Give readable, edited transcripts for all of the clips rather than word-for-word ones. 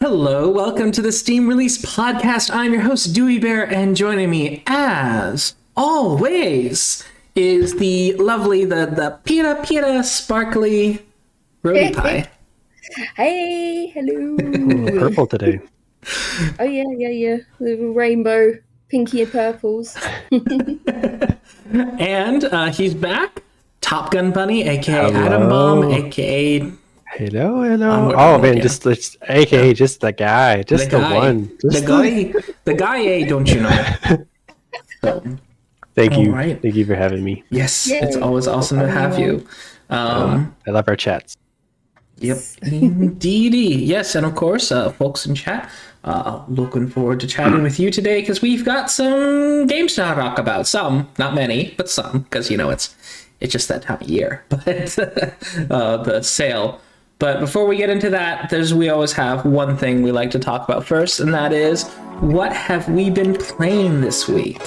Hello, welcome to the Steam Release Podcast. I'm your host, Dewey Bear, and joining me, as always, is the lovely, the pita sparkly Rody Pie. Hey, hello. Purple today. Oh yeah. The rainbow, pinky and purples. And he's back, TopGunBunny, aka Hello. Atom Bomb, aka... Hello. Oh man, just aka just the guy, just the one. The guy A, don't you know? So, Thank you. right. Thank you for having me. yes, Yay. it's always awesome to have you. I love our chats. Yep, indeedy. Yes, and of course, folks in chat, looking forward to chatting with you today because we've got some games to talk about. Some, not many, but some, because you know it's just that time of year. But the sale. But before we get into that, we always have one thing we like to talk about first, and that is what have we been playing this week?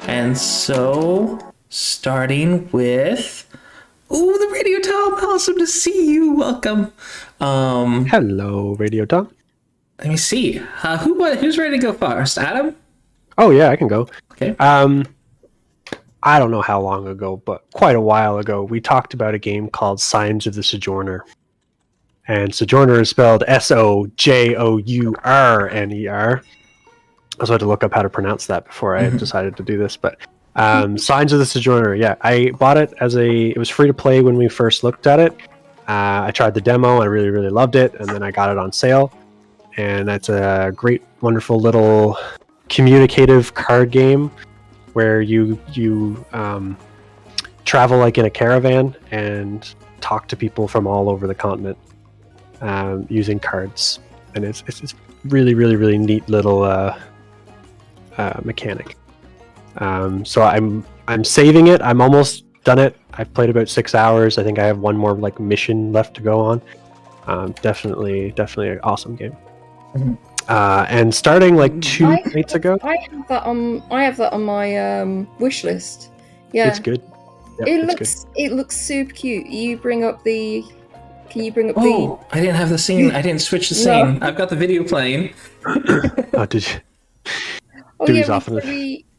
And so, starting with. Ooh, the Radio Tom! Awesome to see you. Welcome. Hello, Radio Tom. Let me see. Who's ready to go first? Adam? Oh yeah, I can go. Okay. I don't know how long ago, but quite a while ago, we talked about a game called Signs of the Sojourner. And Sojourner is spelled Sojourner. I also had to look up how to pronounce that before I decided to do this, but Signs of the Sojourner, yeah. I bought it it was free to play when we first looked at it. I tried the demo, I really, really loved it, and then I got it on sale. And that's a great, wonderful little communicative card game where you travel like in a caravan and talk to people from all over the continent using cards. And it's really, really, really neat little mechanic. So I'm saving it. I'm almost done it. I've played about 6 hours. I think I have one more like mission left to go on. Definitely an awesome game. And starting like two nights ago, I have that on my wish list. Yeah, it's good. Yep, it looks super cute. Can you bring up the? Oh, I didn't have the scene. I didn't switch the scene. I've got the video playing. Oh, did you? Oh yeah,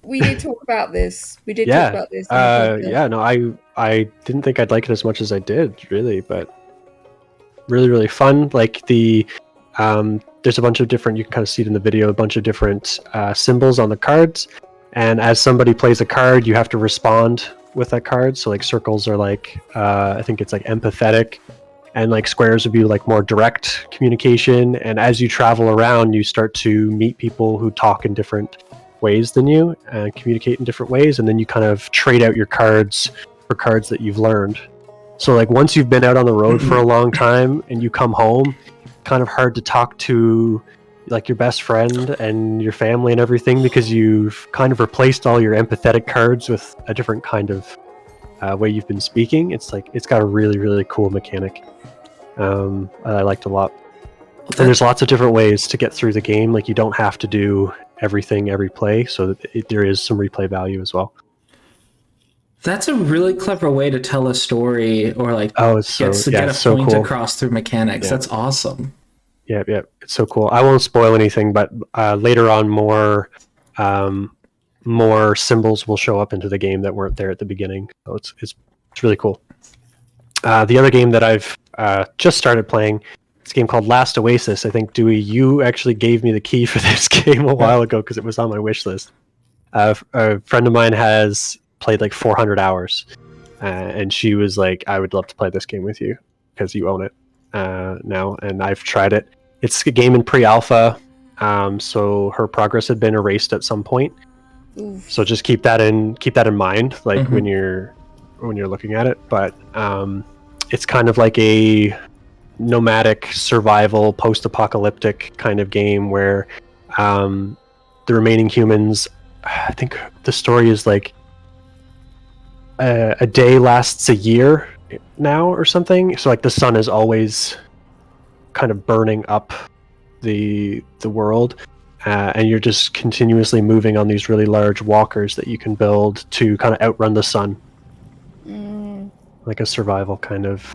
we did talk about this. We did talk about this. No, I didn't think I'd like it as much as I did, really, but really, really fun. Like there's a bunch of different, you can kind of see it in the video, a bunch of different symbols on the cards. And as somebody plays a card, you have to respond with that card. So like circles are like, I think it's like empathetic, and like squares would be like more direct communication. And as you travel around, you start to meet people who talk in different ways than you and communicate in different ways. And then you kind of trade out your cards for cards that you've learned. So like once you've been out on the road for a long time and you come home, kind of hard to talk to like your best friend and your family and everything because you've kind of replaced all your empathetic cards with a different kind of way you've been speaking. It's got a really, really cool mechanic. I liked a lot. And there's lots of different ways to get through the game. Like you don't have to do everything every play, so there is some replay value as well. That's a really clever way to tell a story, or like get a point cool. across through mechanics. Yeah. That's awesome. Yeah, it's so cool. I won't spoil anything, but later on, more symbols will show up into the game that weren't there at the beginning. So it's really cool. The other game that I've just started playing, it's a game called Last Oasis. I think, Dewey, you actually gave me the key for this game a while ago because it was on my wish list. A friend of mine has played like 400 hours, and she was like, I would love to play this game with you because you own it now, and I've tried it. It's a game in pre-alpha, so her progress had been erased at some point. So just keep that in mind, like when you're looking at it. But it's kind of like a nomadic survival post-apocalyptic kind of game where the remaining humans, I think the story is like a day lasts a year now or something. So like the sun is always kind of burning up the world, and you're just continuously moving on these really large walkers that you can build to kind of outrun the sun. Like a survival kind of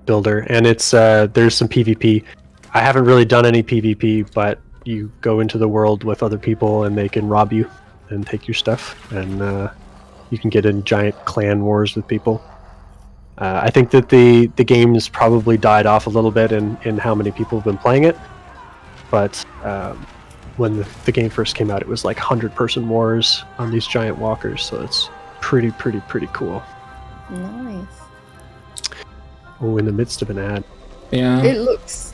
builder. And it's there's some PvP. I haven't really done any PvP, but you go into the world with other people and they can rob you and take your stuff, and you can get in giant clan wars with people. I think that the game's probably died off a little bit in how many people have been playing it, but when the game first came out, it was like 100-person wars on these giant walkers, so it's pretty cool. Nice. Oh, in the midst of an ad. Yeah. It looks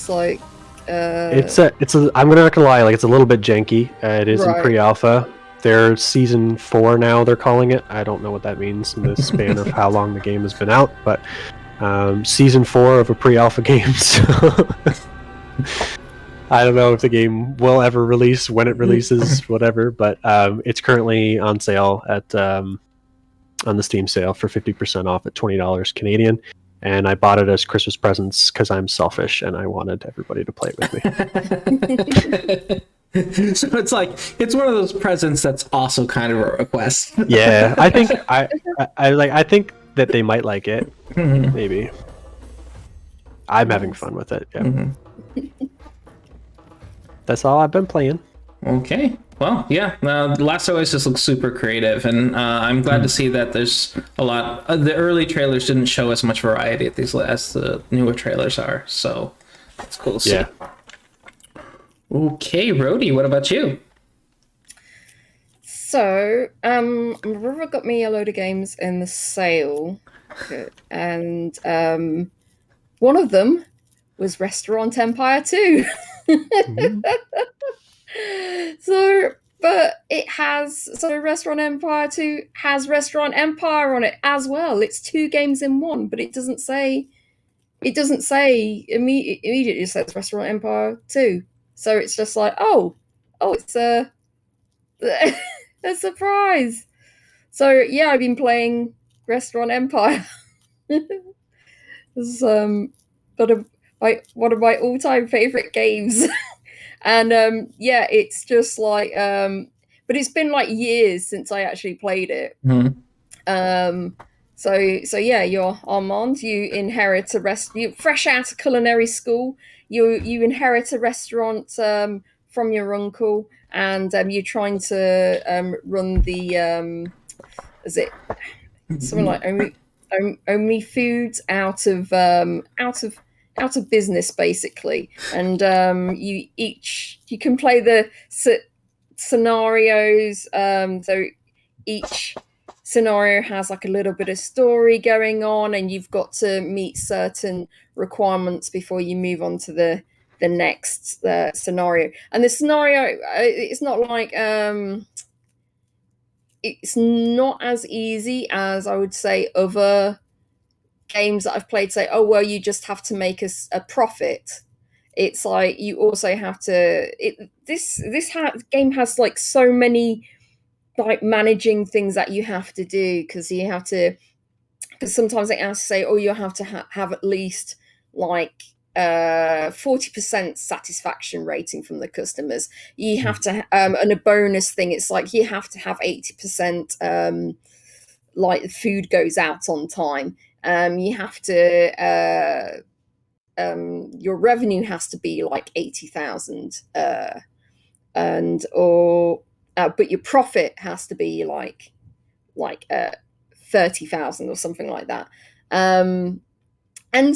like it's I'm not gonna lie, like it's a little bit janky. It is in pre-alpha. They're season 4 now, they're calling it. I don't know what that means in the span of how long the game has been out, but season 4 of a pre-alpha game. So I don't know if the game will ever release, when it releases, whatever, but it's currently on sale at on the Steam sale for 50% off at $20 Canadian. And I bought it as Christmas presents because I'm selfish and I wanted everybody to play it with me. So it's like it's one of those presents that's also kind of a request. Yeah, I think I think that they might like it. Mm-hmm. Maybe. I'm having fun with it. Yeah. Mm-hmm. That's all I've been playing. Okay. Well, yeah. The last Oasis looks super creative, and I'm glad to see that there's a lot. The early trailers didn't show as much variety as the newer trailers are, so it's cool to see. Yeah. Okay, Rhodey, what about you? So, my brother got me a load of games in the sale, and one of them was Restaurant Empire 2. Mm-hmm. Restaurant Empire 2 has Restaurant Empire on it as well. It's 2 games in one, but it doesn't say immediately it says Restaurant Empire 2. So it's just like, oh, it's a surprise. So yeah, I've been playing Restaurant Empire. It's one of my all-time favorite games. And yeah, it's just like but it's been like years since I actually played it. Mm-hmm. So yeah, you're Armand, you inherit you fresh out of culinary school, you inherit a restaurant from your uncle, and you're trying to run the is it something like only foods out of business, basically. And you can play the scenarios, so each scenario has like a little bit of story going on, and you've got to meet certain requirements before you move on to the next scenario. And the scenario, it's not like it's not as easy as I would say other games that I've played. Say, oh well, you just have to make a profit. It's like you also have to. This game has like so many like managing things that you have to do, because sometimes they have to say, oh, you have to have at least like 40% satisfaction rating from the customers. You have to and a bonus thing, it's like you have to have 80% like the food goes out on time. You have to your revenue has to be like 80,000 but your profit has to be like 30,000 or something like that. And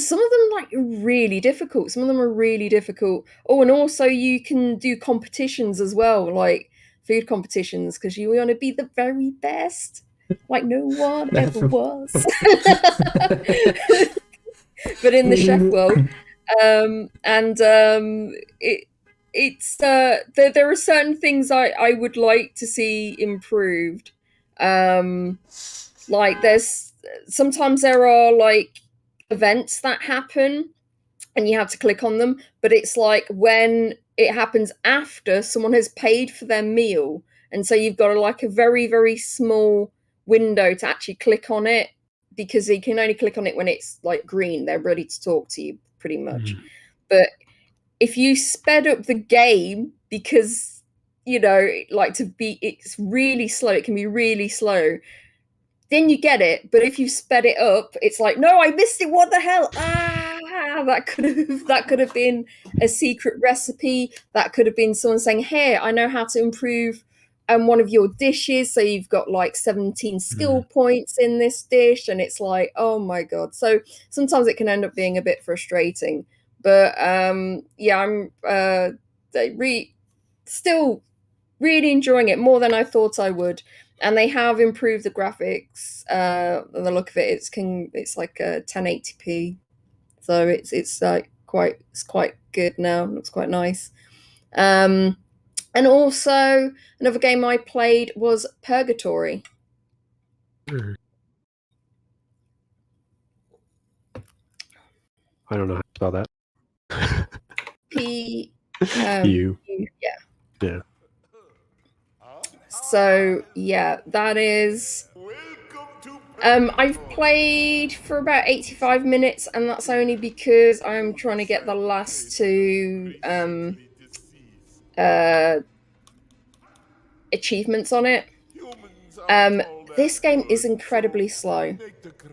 some of them like really difficult. Some of them are really difficult. Oh, and also you can do competitions as well, like food competitions, because you want to be the very best, like no one ever was. But in the chef world, there are certain things I would like to see improved. Like sometimes there are like events that happen and you have to click on them, but it's like when it happens after someone has paid for their meal, and so you've got like a very, very small window to actually click on it, because you can only click on it when it's like green. They're ready to talk to you pretty much. But if you sped up the game, because it's really slow, it can be really slow, then you get it. But if you sped it up, it's like, no, I missed it, what the hell? yeah, that could have been a secret recipe. That could have been someone saying, hey, I know how to improve one of your dishes, so you've got like 17 skill points in this dish, and it's like, oh my god. So sometimes it can end up being a bit frustrating, but yeah, I'm still really enjoying it more than I thought I would. And they have improved the graphics. And the look of it, it's like a 1080p, so it's like quite good now. It looks quite nice. And also another game I played was Purgatory. I don't know how to spell that. P. You. Yeah. Yeah. So yeah, that is. I've played for about 85 minutes, and that's only because I'm trying to get the last two achievements on it. This game is incredibly slow.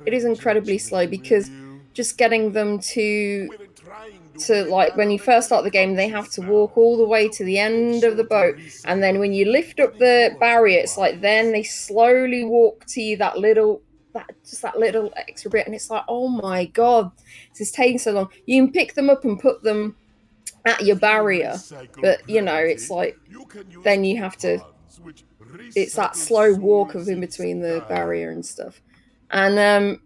It is incredibly slow because just getting them to like, when you first start the game, they have to walk all the way to the end of the boat, and then when you lift up the barrier, it's like then they slowly walk to you that little extra bit, and it's like, oh my god, this is taking so long. You can pick them up and put them at your barrier, but you know, it's like then you have to, it's that slow walk of in between the barrier and stuff. And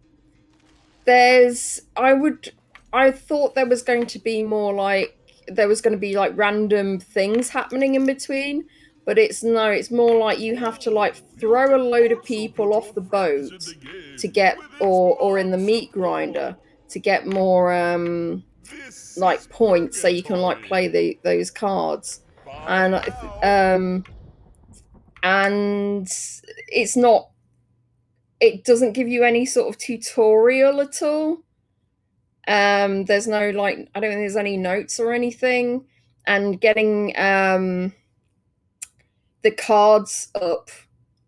I thought there was going to be more like, there was going to be like random things happening in between, but it's more like you have to like throw a load of people off the boat to get, or in the meat grinder to get more like points, so you can like play those cards. And it's not, it doesn't give you any sort of tutorial at all. There's no like, I don't think there's any notes or anything. And getting the cards up,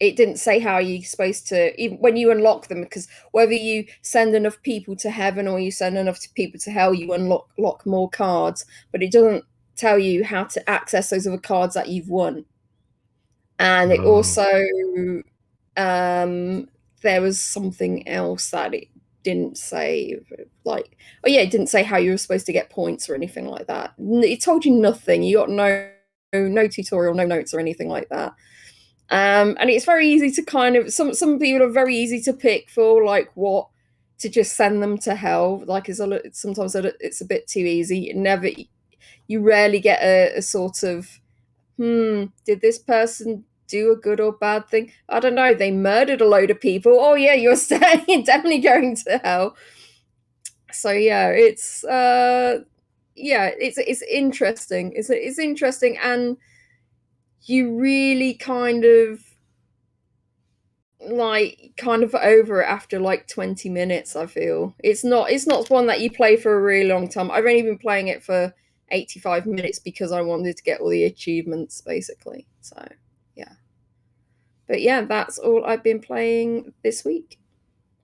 it didn't say how you're supposed to, even when you unlock them, because whether you send enough people to heaven or you send enough people to hell, you unlock more cards, but it doesn't tell you how to access those other cards that you've won. And it also there was something else that it didn't say, like, oh yeah, it didn't say how you were supposed to get points or anything like that. It told you nothing. You got no tutorial, no notes or anything like that. And it's very easy to kind of, some people are very easy to pick for like what to just send them to hell. Like sometimes it's a bit too easy. You rarely get a sort of, did this person do a good or bad thing? I don't know. They murdered a load of people. Oh yeah, you're definitely going to hell. So yeah, it's interesting. It's interesting, and you really kind of over it after like 20 minutes. I feel it's not one that you play for a really long time. I've only been playing it for 85 minutes because I wanted to get all the achievements, basically. So yeah, but yeah, that's all I've been playing this week.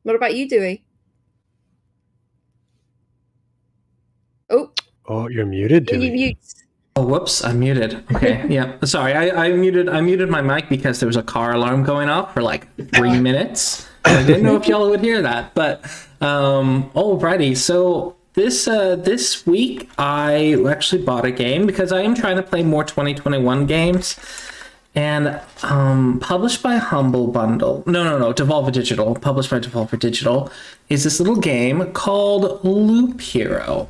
What about you, Dewey? Oh, you're muted, Dewey. You mute. Oh, whoops! I'm muted. Okay, yeah. Sorry, I muted my mic because there was a car alarm going off for like 3 minutes. I didn't know if y'all would hear that, but alrighty. So this week I actually bought a game because I am trying to play more 2021 games, and published by Humble Bundle. No, Devolver Digital. Published by Devolver Digital is this little game called Loop Hero.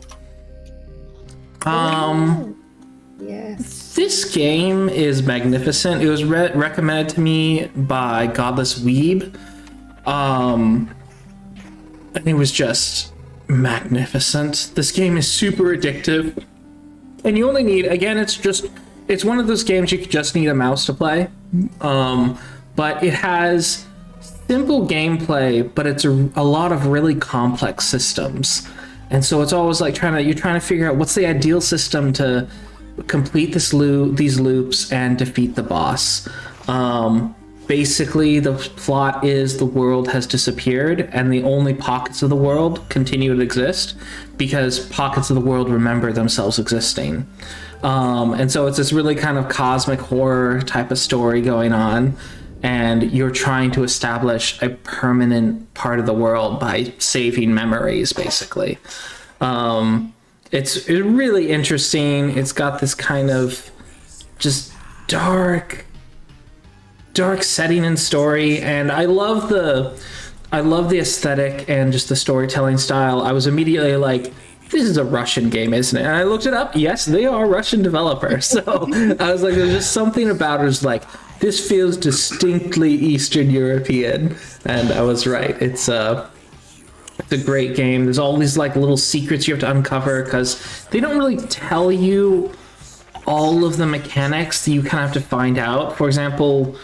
Yes. This game is magnificent. It was recommended to me by Godless Weeb. And it was just magnificent. This game is super addictive. And you only need, again, it's one of those games you just need a mouse to play. But it has simple gameplay, but it's a lot of really complex systems. And so it's always like you're trying to figure out what's the ideal system to complete these loops and defeat the boss. Basically, the plot is the world has disappeared and the only pockets of the world continue to exist. because pockets of the world remember themselves existing. And so it's this really kind of cosmic horror type of story going on, and you're trying to establish a permanent part of the world by saving memories, basically. It's really interesting. It's got this kind of just dark setting and story, and I love the aesthetic and just the storytelling style. I was immediately like, this is a Russian game, isn't it? And I looked it up. Yes, they are Russian developers. So I was like, there's just something about it. It's like, this feels distinctly Eastern European. And I was right. It's a great game. There's all these like little secrets you have to uncover, because they don't really tell you all of the mechanics that you kind of have to find out. For example,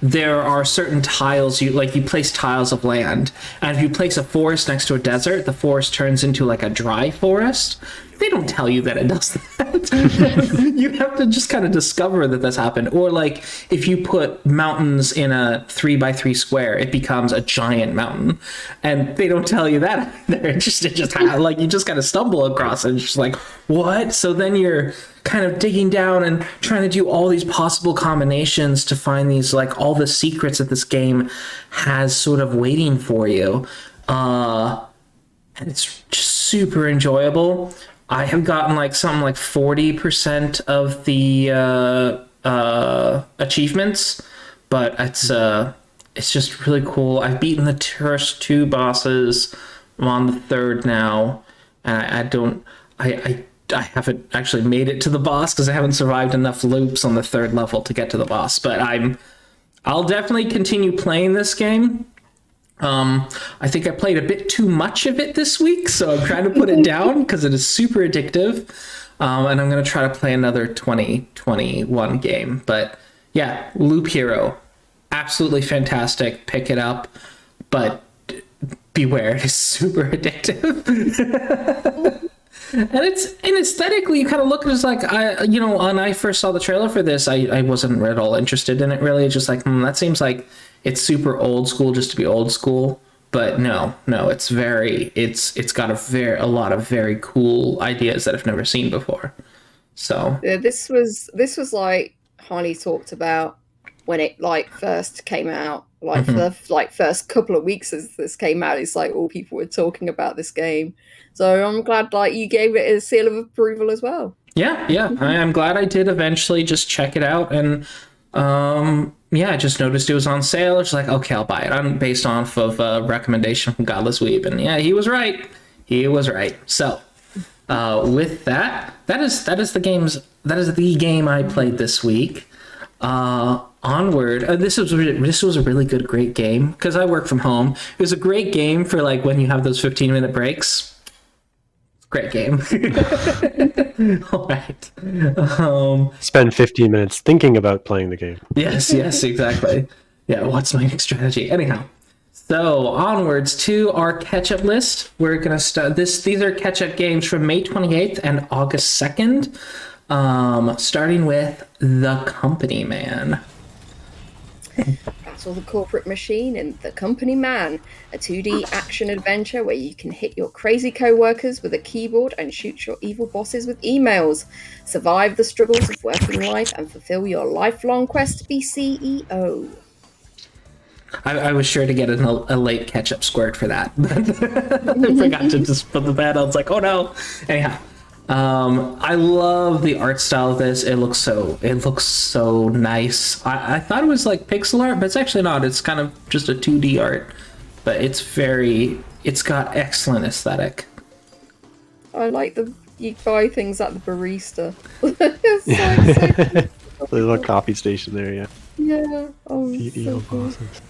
there are certain tiles you place tiles of land, and if you place a forest next to a desert, the forest turns into like a dry forest. They don't tell you that it does that. You have to just kind of discover that this happened. Or like if you put mountains in a 3x3 square, it becomes a giant mountain, and they don't tell you that either. It just like you just kind of stumble across it. And it's just like, what? So then you're kind of digging down and trying to do all these possible combinations to find these, like, all the secrets that this game has sort of waiting for you. And it's just super enjoyable. I have gotten like something like 40% of the achievements, but it's just really cool. I've beaten the first 2 bosses. I'm on the 3rd now, and I haven't actually made it to the boss because I haven't survived enough loops on the 3rd level to get to the boss. But I'll definitely continue playing this game. I think I played a bit too much of it this week, so I'm trying to put it down because it is super addictive. And I'm going to try to play another 2021 game. But yeah, Loop Hero, absolutely fantastic. Pick it up, but beware, it's super addictive. And aesthetically, you kind of look at it as like, when I first saw the trailer for this, I wasn't at all interested in it, really. It's just like, that seems like it's super old school just to be old school. But no, it's got a lot of very cool ideas that I've never seen before. So yeah, this was like highly talked about when it like first came out. Like for the first couple of weeks as this came out, it's like all people were talking about this game. So I'm glad like you gave it a seal of approval as well. Yeah. I'm glad I did eventually just check it out, and I just noticed it was on sale. It's like, okay, I'll buy it. I'm based off of a recommendation from Godless Weeb, and yeah, he was right. So with that is the game I played this week. Onward. This was a really great game because I work from home. It was a great game for like when you have those 15-minute breaks. Great game. All right. Spend 15 minutes thinking about playing the game. Yes, exactly. Yeah, what's my next strategy? Anyhow, so onwards to our catch-up list. We're gonna start this. These are catch-up games from May 28th and August 2nd. Starting with The Company Man. Battle the corporate machine in The Company Man, a 2D action adventure where you can hit your crazy co-workers with a keyboard and shoot your evil bosses with emails. Survive the struggles of working life and fulfill your lifelong quest to be CEO. I was sure to get a late catch-up squirt for that. I forgot to just put the bad. I was like, oh no. Anyhow. I love the art style of this. It looks so nice. I thought it was like pixel art, but it's actually not. It's kind of just a 2D art, but it's got excellent aesthetic. I like you buy things at the barista. The little coffee station there, yeah. Yeah. Oh, CEO so cool. bosses.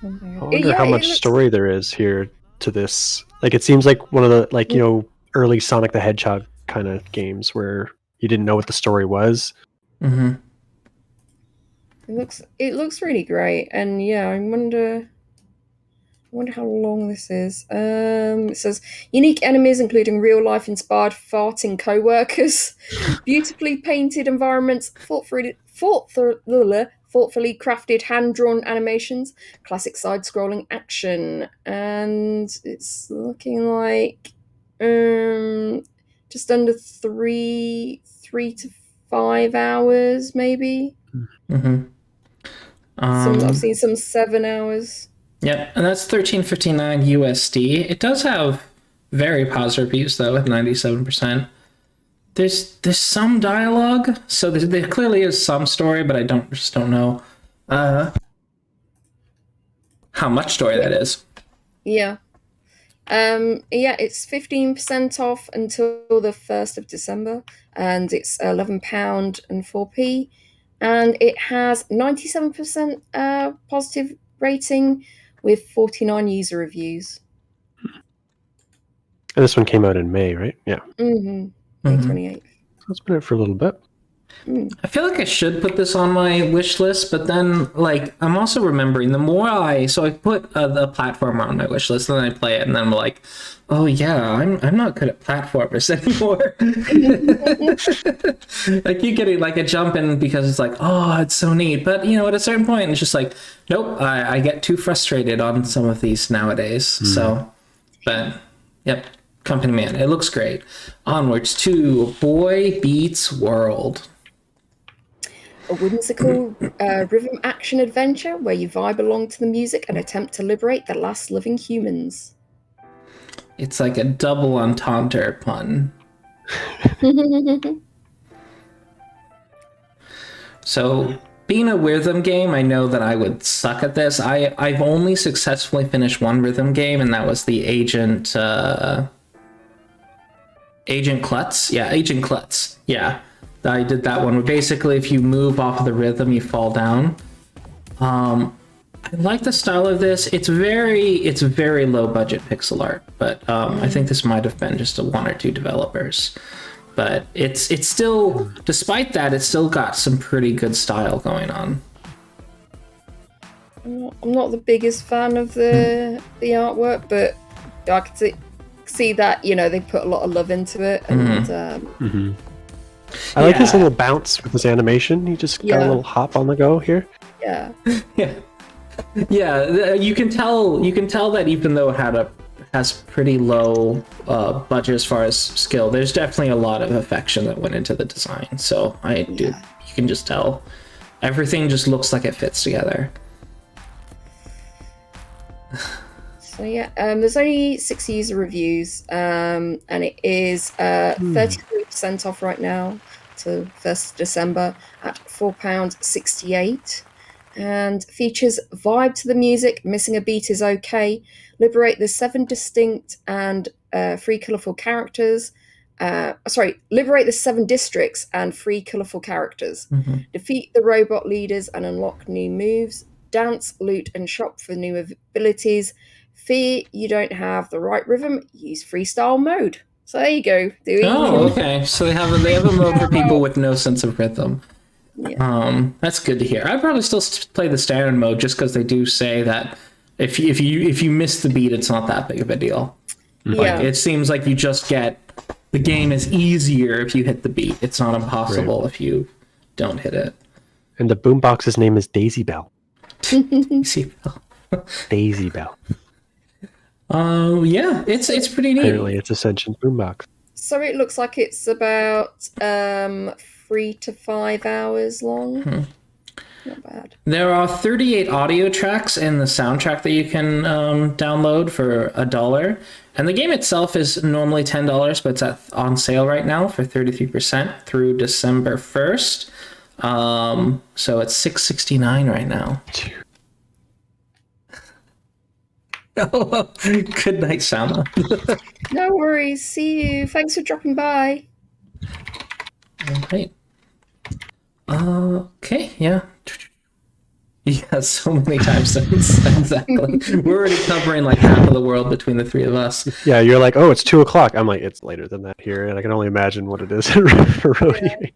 I wonder how much story there is here to this. Like, it seems like one of the early Sonic the Hedgehog kind of games where you didn't know what the story was. Mm-hmm. It looks really great, and yeah, I wonder how long this is. It says unique enemies, including real life inspired farting co-workers, beautifully painted environments, thoughtfully crafted hand-drawn animations, classic side-scrolling action, and it's looking like just under 3 to 5 hours, maybe. Mm-hmm. I've seen some 7 hours. Yep, and that's $13.59 USD. It does have very positive reviews though, with 97%. There's some dialogue, so there clearly is some story, but I just don't know how much story that is. Yeah. It's 15% off until the 1st of December, and it's £11 and 4p, and it has 97% positive rating with 49 user reviews. And this one came out in May, right? Yeah. Mm-hmm. May 28th. So it's been out for a little bit. I feel like I should put this on my wish list, but then, like, I'm also remembering the more I put the platformer on my wish list, and then I play it, and then I'm like, oh yeah, I'm not good at platformers anymore. I keep getting like a jump in because it's like, oh, it's so neat, but you know, at a certain point, it's just like, nope, I get too frustrated on some of these nowadays. So, but yep, Company Man, it looks great. Onwards to Boy Beats World. A whimsical rhythm action adventure where you vibe along to the music and attempt to liberate the last living humans. It's like a double entendre pun. So, being a rhythm game, I know that I would suck at this. I've only successfully finished one rhythm game, and that was the Agent Klutz. Yeah, Agent Klutz. Yeah. I did that one where basically if you move off of the rhythm, you fall down. I like the style of this. It's very low budget pixel art, but I think this might have been just one or two developers. But it's still, despite that, it's still got some pretty good style going on. I'm not the biggest fan of the artwork, but I can see that, you know, they put a lot of love into it, and I like his little bounce with his animation. He just got a little hop on the go here. Yeah. Yeah, you can tell that even though it has pretty low budget as far as skill, there's definitely a lot of affection that went into the design. So you can just tell everything just looks like it fits together. So there's only 6 user reviews, and it is 33% off right now to 1st December at £4.68, and features vibe to the music, missing a beat is okay, liberate the 7 distinct and 3 colourful characters, liberate the 7 districts and 3 colourful characters, defeat the robot leaders and unlock new moves, dance, loot and shop for new abilities. Fear you don't have the right rhythm, use freestyle mode. So there you go. Okay. So they have a mode for people with no sense of rhythm. Yeah. That's good to hear. I'd probably still play the standard mode just because they do say that if you miss the beat, it's not that big of a deal. Like, it seems like you just get the game is easier if you hit the beat. It's not impossible if you don't hit it. And the boombox's name is Daisy Bell. Daisy Bell. Daisy Bell. Yeah, it's pretty neat. Apparently, it's a sentient boombox. So it looks like it's about 3 to 5 hours long. Not bad. There are 38 audio tracks in the soundtrack that you can download for $1. And the game itself is normally $10, but it's on sale right now for 33% through December 1st. So it's $6.69 right now. Oh, good night, Sama. No worries. See you. Thanks for dropping by. All right. Okay, yeah. Yeah, so many times since. Exactly. We're already covering like half of the world between the three of us. Yeah, you're like, oh, it's 2:00. I'm like, it's later than that here, and I can only imagine what it is for Rhodey.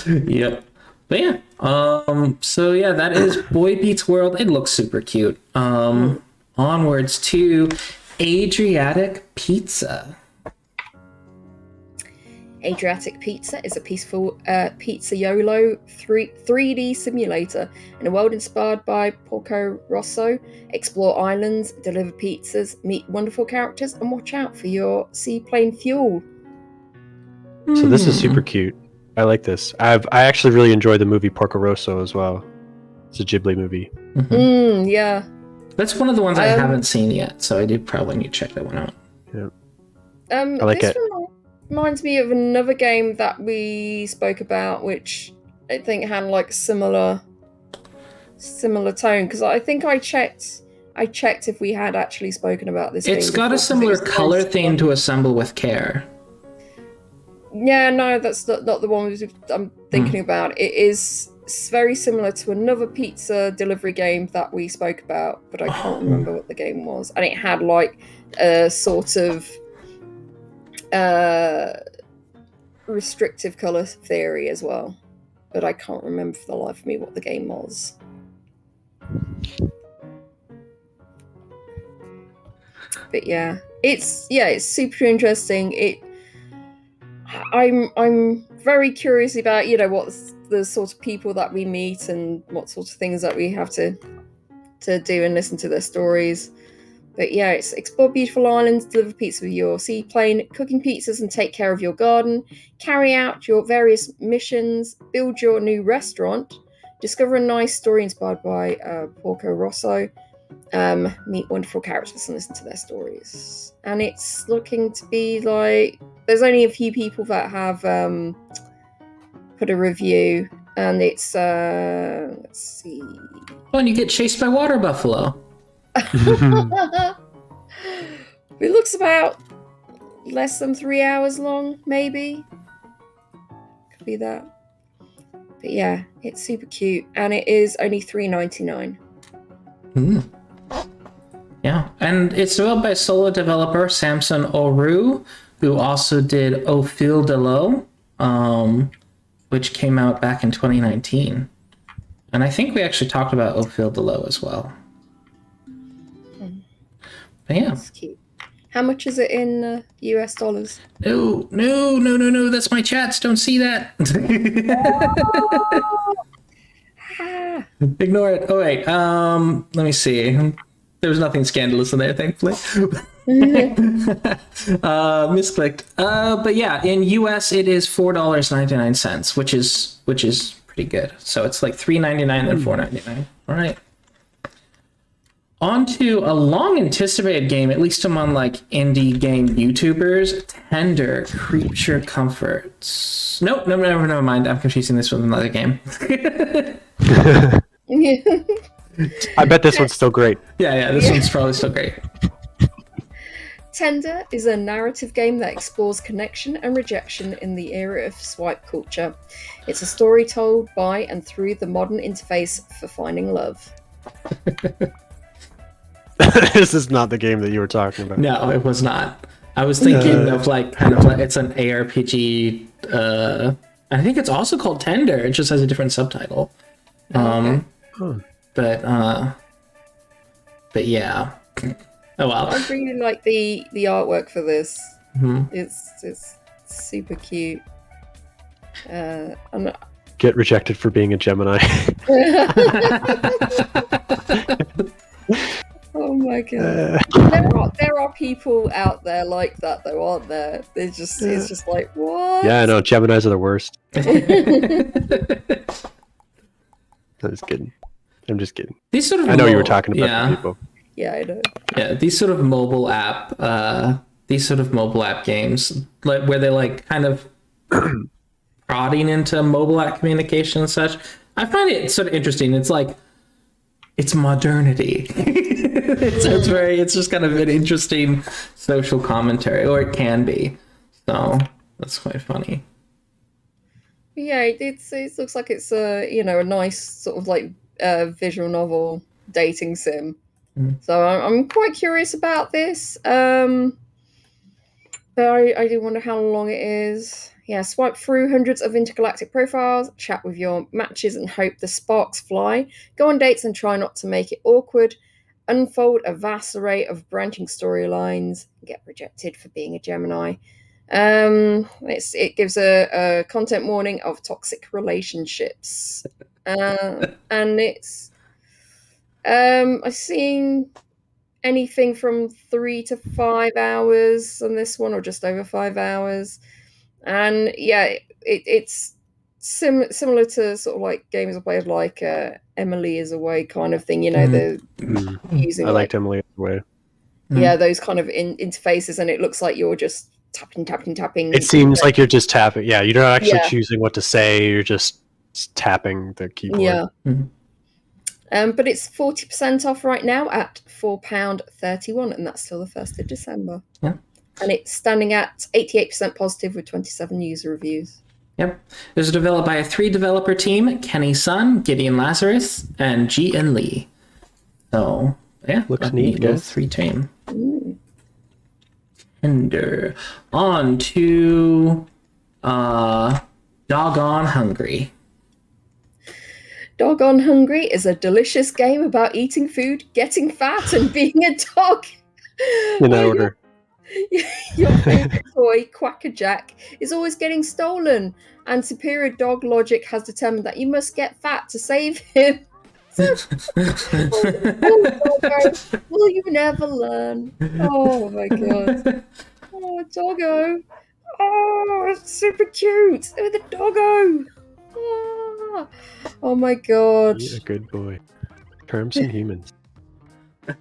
Yep. But yeah, so yeah, that is Boy Beats World. It looks super cute. Onwards to Adriatic Pizza. Adriatic Pizza is a peaceful pizzaiolo 3D simulator in a world inspired by Porco Rosso. Explore islands, deliver pizzas, meet wonderful characters, and watch out for your seaplane fuel. So this is super cute. I like this. I actually really enjoy the movie Porco Rosso as well. It's a Ghibli movie. Yeah. That's one of the ones I haven't seen yet, so I do probably need to check that one out. Yeah. I like this it. one reminds me of another game that we spoke about, which I think had like similar tone, because I think I checked if we had actually spoken about this. It's got a similar color theme to Assemble with Care. Yeah, no, that's not the one I'm thinking about. It is very similar to another pizza delivery game that we spoke about, but I can't remember what the game was. And it had like a sort of restrictive color theory as well, but I can't remember for the life of me what the game was. But yeah, it's super interesting. I'm very curious about, you know, what's the sort of people that we meet and what sort of things that we have to do and listen to their stories. But yeah, it's explore beautiful islands, deliver pizza with your seaplane, cooking pizzas and take care of your garden, carry out your various missions, build your new restaurant, discover a nice story inspired by Porco Rosso, meet wonderful characters and listen to their stories. And it's looking to be like there's only a few people that have put a review, and it's let's see. Oh, and you get chased by water buffalo. It looks about less than 3 hours long, maybe. Could be that. But yeah, it's super cute, and it is only $3.99. Yeah, and it's developed by solo developer Samson Auroux, who also did Au Fil de l'Eau, which came out back in 2019. And I think we actually talked about Au Fil de l'Eau as well. But yeah. That's cute. How much is it in US dollars? No, that's my chats. Don't see that. Ignore it. Oh, wait. Let me see. There was nothing scandalous in there, thankfully. Misclicked. But yeah, in US it is $4.99, which is pretty good. So it's like $3.99 and $4.99. All right. On to a long-anticipated game, at least among like indie game YouTubers, Tender Creature Comforts. Nope, never mind. I'm confusing this with another game. I bet this one's still great. Yeah, this one's probably still great. Tender is a narrative game that explores connection and rejection in the era of swipe culture. It's a story told by and through the modern interface for finding love. This is not the game that you were talking about. No, it was not. I was thinking of like kind of like it's an ARPG. I think it's also called Tender. It just has a different subtitle. But yeah. Oh well. I really like the artwork for this. Mm-hmm. It's super cute. Get rejected for being a Gemini. Oh my god! There are people out there like that, though, aren't there? It's just like what? Yeah, I know. Geminis are the worst. I'm just kidding. These sort of I know you were talking about the people. Yeah, I know. Yeah, these sort of mobile app games, like where they're like kind of prodding into mobile app communication and such. I find it sort of interesting. It's like it's modernity. It's just kind of an interesting social commentary, or it can be. So that's quite funny. Yeah, it looks like it's a nice sort of like visual novel dating sim. So I'm quite curious about this. But I do wonder how long it is. Yeah, swipe through hundreds of intergalactic profiles, chat with your matches and hope the sparks fly, go on dates and try not to make it awkward, unfold a vast array of branching storylines, get rejected for being a Gemini, It gives a content warning of toxic relationships, and it's I've seen anything from 3 to 5 hours on this one, or just over 5 hours, and yeah, it's similar to sort of like games I played, like Emily is Away kind of thing. You know, they're using I liked Emily Away. Yeah, those kind of interfaces, and it looks like you're just tapping. It seems like you're just tapping. Yeah, you're not actually choosing what to say. You're just tapping the keyboard. Yeah. But it's 40% off right now at £4.31, and that's still the 1st of December. Yeah. And it's standing at 88% positive with 27 user reviews. Yep. It was developed by a 3-developer team: Kenny Sun, Gideon Lazarus, and G and Lee. So, yeah. Looks neat, guys. 3 team. And on to Doggone Hungry. Doggone Hungry is a delicious game about eating food, getting fat, and being a dog. In order. Your favorite toy, Quackerjack, is always getting stolen, and superior dog logic has determined that you must get fat to save him. Doggo, will you never learn? Oh my god. Oh, Doggo. Oh, it's super cute. With a doggo. Oh my god. Be a good boy. Terms and humans.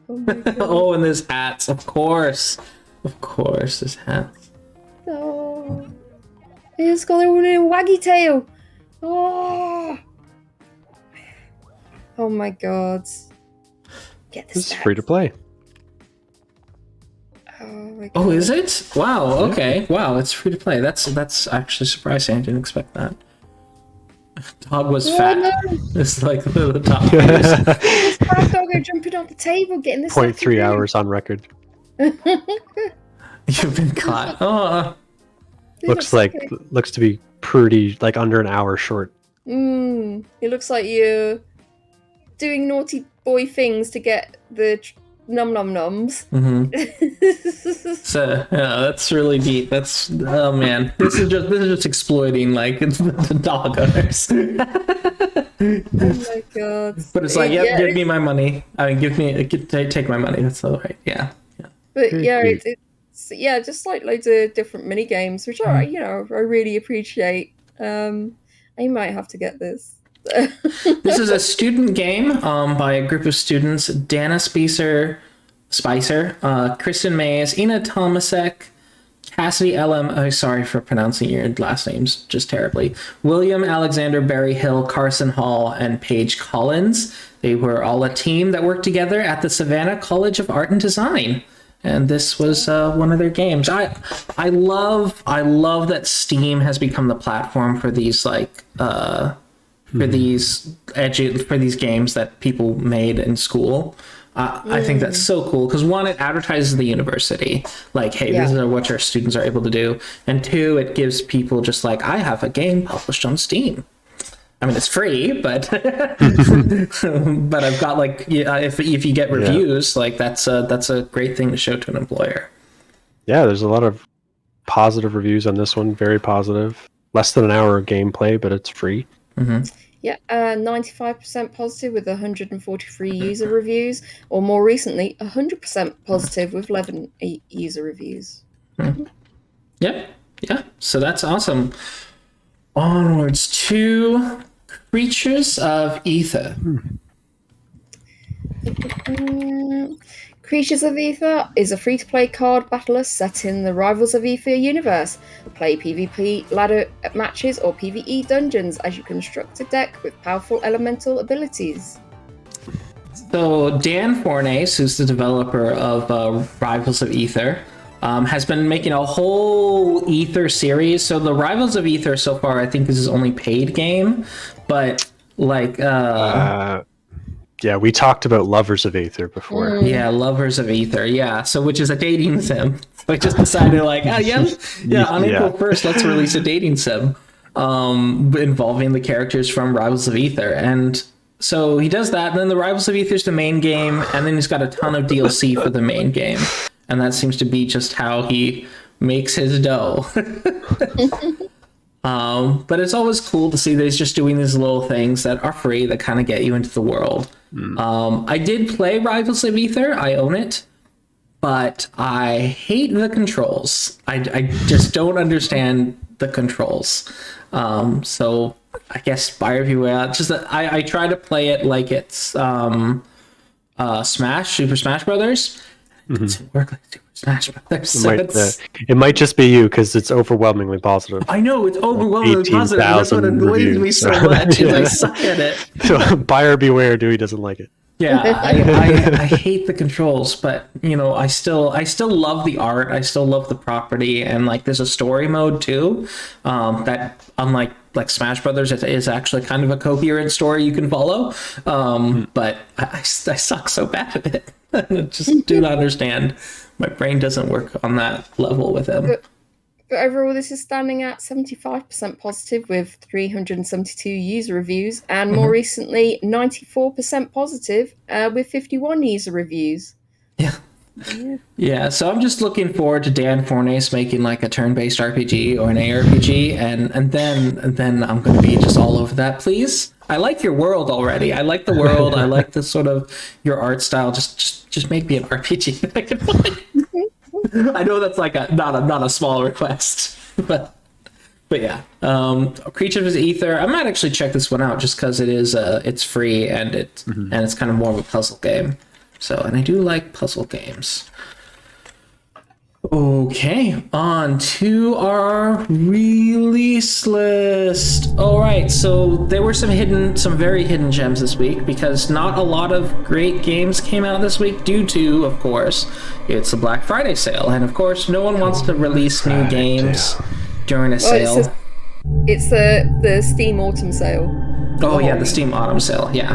Oh my god. Oh, and there's hats, of course. Of course, there's hats. Oh. He's got a little waggy tail. Oh. Oh my god. Get this. This is free to play. Oh my god. Oh, is it? Wow, okay. Wow, it's free to play. That's actually surprising. I didn't expect that. Dog was fat. No. It's like the top. This fat doggo jumping off the table, getting this. 0.3 hours on record. You've been caught. Oh. Looks to be pretty, like, under an hour short. It looks like you're doing naughty boy things to get the num nums. So yeah, that's really deep. That's, oh man, this is just exploiting like the dog owners. Oh my god! But it's like, yep, give me my money. I mean, take my money. That's all right. Yeah. But it's just like loads of different mini games, which I really appreciate. I might have to get this. This is a student game by a group of students: Dana Spicer, Kristen Mays, Ina Tomasek, Cassidy L.M. Oh, sorry for pronouncing your last names just terribly. William Alexander Berryhill, Carson Hall, and Paige Collins. They were all a team that worked together at the Savannah College of Art and Design. And this was one of their games. I love that Steam has become the platform for these for these games that people made in school. I think that's so cool because, one, it advertises the university, like, hey, this is what your students are able to do, and two, it gives people just like, I have a game published on Steam. I mean, it's free, but but I've got like, if you get reviews, like that's a great thing to show to an employer. Yeah, there's a lot of positive reviews on this one. Very positive. Less than an hour of gameplay, but it's free. Yeah, 95% positive with 143 user reviews, or more recently, 100% positive with 11 user reviews. Yeah. So that's awesome. Onwards to Creatures of Aether. Creatures of Aether is a free-to-play card battler set in the Rivals of Aether universe. Play PvP ladder matches or PvE dungeons as you construct a deck with powerful elemental abilities. So Dan Fornace, who's the developer of Rivals of Aether, has been making a whole Aether series. So the Rivals of Aether so far, I think, is his only paid game, but like yeah, we talked about Lovers of Aether before. Yeah, Lovers of Aether. Yeah, so which is a dating sim. So I just decided, like, on April 1st, let's release a dating sim involving the characters from Rivals of Aether. And so he does that, and then the Rivals of Aether is the main game, and then he's got a ton of DLC for the main game. And that seems to be just how he makes his dough. But it's always cool to see that he's just doing these little things that are free that kind of get you into the world. I did play Rivals of Aether. I own it. But I hate the controls. I just don't understand the controls. So I guess buyer beware. Just that I try to play it like it's Super Smash Brothers. It doesn't work like Super Smash Brothers. So it might just be you because it's overwhelmingly positive. I know it's overwhelmingly positive. That's what annoys me so much. Is I suck at it. So buyer beware. Dewey doesn't like it. Yeah, I hate the controls, but you know, I still love the art. I still love the property, and like there's a story mode too. That unlike like Smash Brothers, it is actually kind of a coherent story you can follow. But I suck so bad at it. I just do not understand. My brain doesn't work on that level with him. But overall, this is standing at 75% positive with 372 user reviews, and more recently, 94% positive with 51 user reviews. Yeah, so I'm just looking forward to Dan Fornace making like a turn-based RPG or an ARPG, and then I'm going to be just all over that. Please, I like your world already. I like the world. I like the sort of your art style. Just make me an RPG that I can play. I know that's like not a small request, but yeah. Creatures of Aether. I might actually check this one out just because it's free and it's kind of more of a puzzle game. So, and I do like puzzle games. Okay, on to our release list. All right, so there were some very hidden gems this week because not a lot of great games came out this week due to, of course, it's a Black Friday sale. And of course, no one wants to release new games during a sale. It's the Steam Autumn sale. Oh yeah, the Steam Autumn sale. Yeah.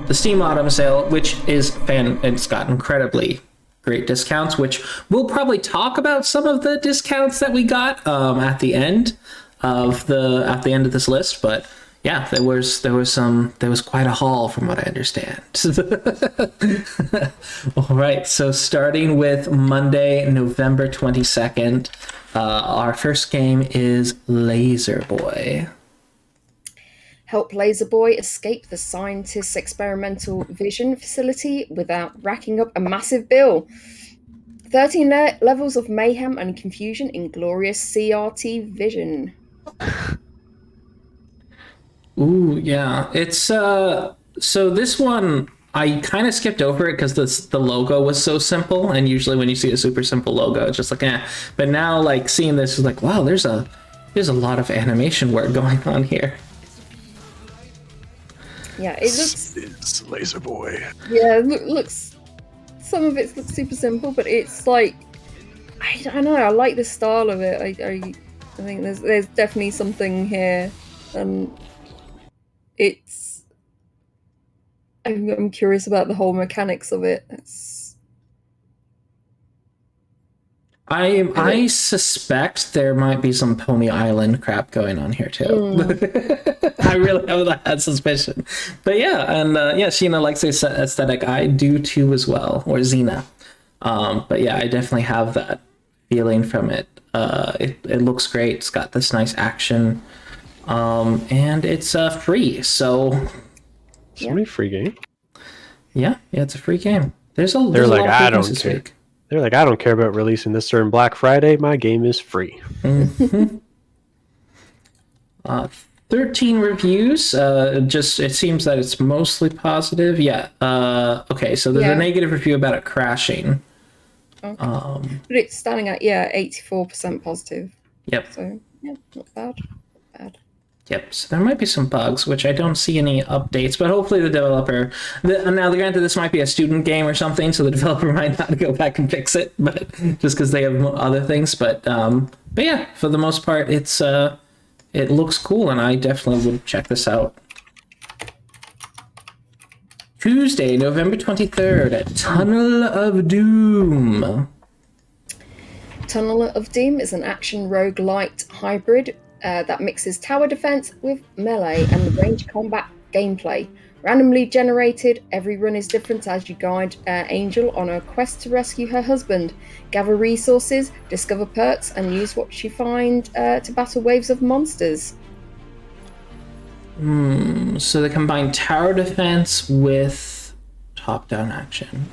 The Steam Autumn sale, which is it's got incredibly great discounts, which we'll probably talk about some of the discounts that we got at the end of this list. But yeah, there was quite a haul from what I understand. All right, so starting with Monday, November 22nd, our first game is Laserboy. Help Laserboy escape the scientist's experimental vision facility without racking up a massive bill. 13 levels of mayhem and confusion in glorious CRT vision. Ooh, yeah. It's so this one I kind of skipped over it because the logo was so simple, and usually when you see a super simple logo, it's just like But now, like seeing this is like, wow, there's a lot of animation work going on here. Yeah, it looks. It's Laserboy. Yeah, looks. Some of it looks super simple, but it's like, I don't know. I like the style of it. I think there's definitely something here, and it's. I'm curious about the whole mechanics of it. I suspect there might be some Pony Island crap going on here too. I really have that suspicion. But yeah, and Sheena likes the aesthetic. I do too as well, or Xena. But yeah, I definitely have that feeling from it. It looks great. It's got this nice action, and it's free. So it's a free game. Yeah, it's a free game. There's a lot I of don't this care. week. They're like, I don't care about releasing this during Black Friday. My game is free. 13 reviews. It seems that it's mostly positive. Yeah. Okay. So there's a negative review about it crashing. Okay. But it's standing at 84% positive. Yep. So yeah, not bad. Yep. So there might be some bugs, which I don't see any updates, but hopefully the developer. Now, granted, this might be a student game or something, so the developer might not go back and fix it, but just because they have other things. But yeah, for the most part, it looks cool, and I definitely would check this out. Tuesday, November 23rd, at Tunnel of Doom. Tunnel of Doom is an action rogue-lite hybrid that mixes tower defense with melee and range combat gameplay. Randomly generated, every run is different as you guide Angel on a quest to rescue her husband, gather resources, discover perks, and use what you find to battle waves of monsters. So they combine tower defense with top-down action.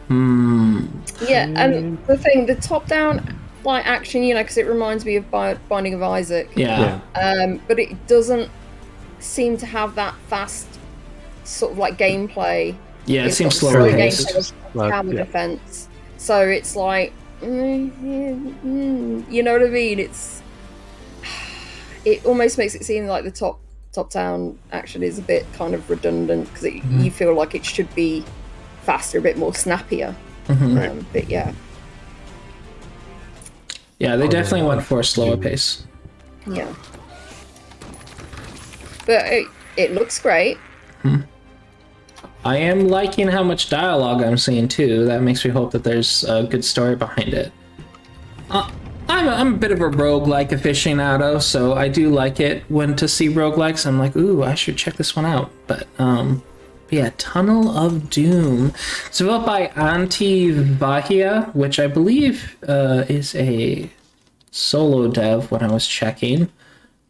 Yeah, and the top-down action, because it reminds me of Binding of Isaac. Yeah. But it doesn't seem to have that fast sort of gameplay. Yeah, it It's seems got slower slow paced. gameplay with tower defense. So it's like, you know what I mean? It almost makes it seem like the top-down action is a bit kind of redundant because you feel like it should be faster, a bit more snappier. But yeah. Yeah, they definitely went for a slower pace. Yeah. But it looks great. I am liking how much dialogue I'm seeing too. That makes me hope that there's a good story behind it. I'm a bit of a roguelike aficionado, so I do like it when to see roguelikes. I'm like, ooh, I should check this one out. But yeah, Tunnel of Doom. It's developed by Antti, Vaihia, which I believe is a solo dev when I was checking.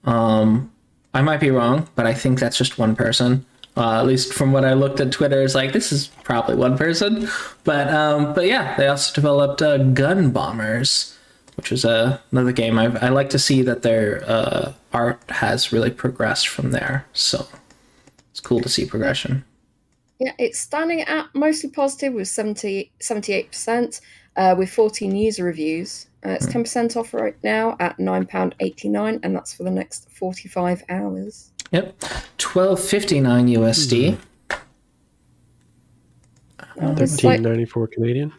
I might be wrong, but I think that's just one person. At least from what I looked at Twitter, it's like, this is probably one person. But yeah, they also developed Gun Bombers, which was another game. I like to see that their art has really progressed from there. So it's cool to see progression. Yeah, it's standing at mostly positive with 78%, with 14 user reviews. It's 10% off right now at £9.89, and that's for the next 45 hours. Yep, $12.59 USD. $13.94 Canadian.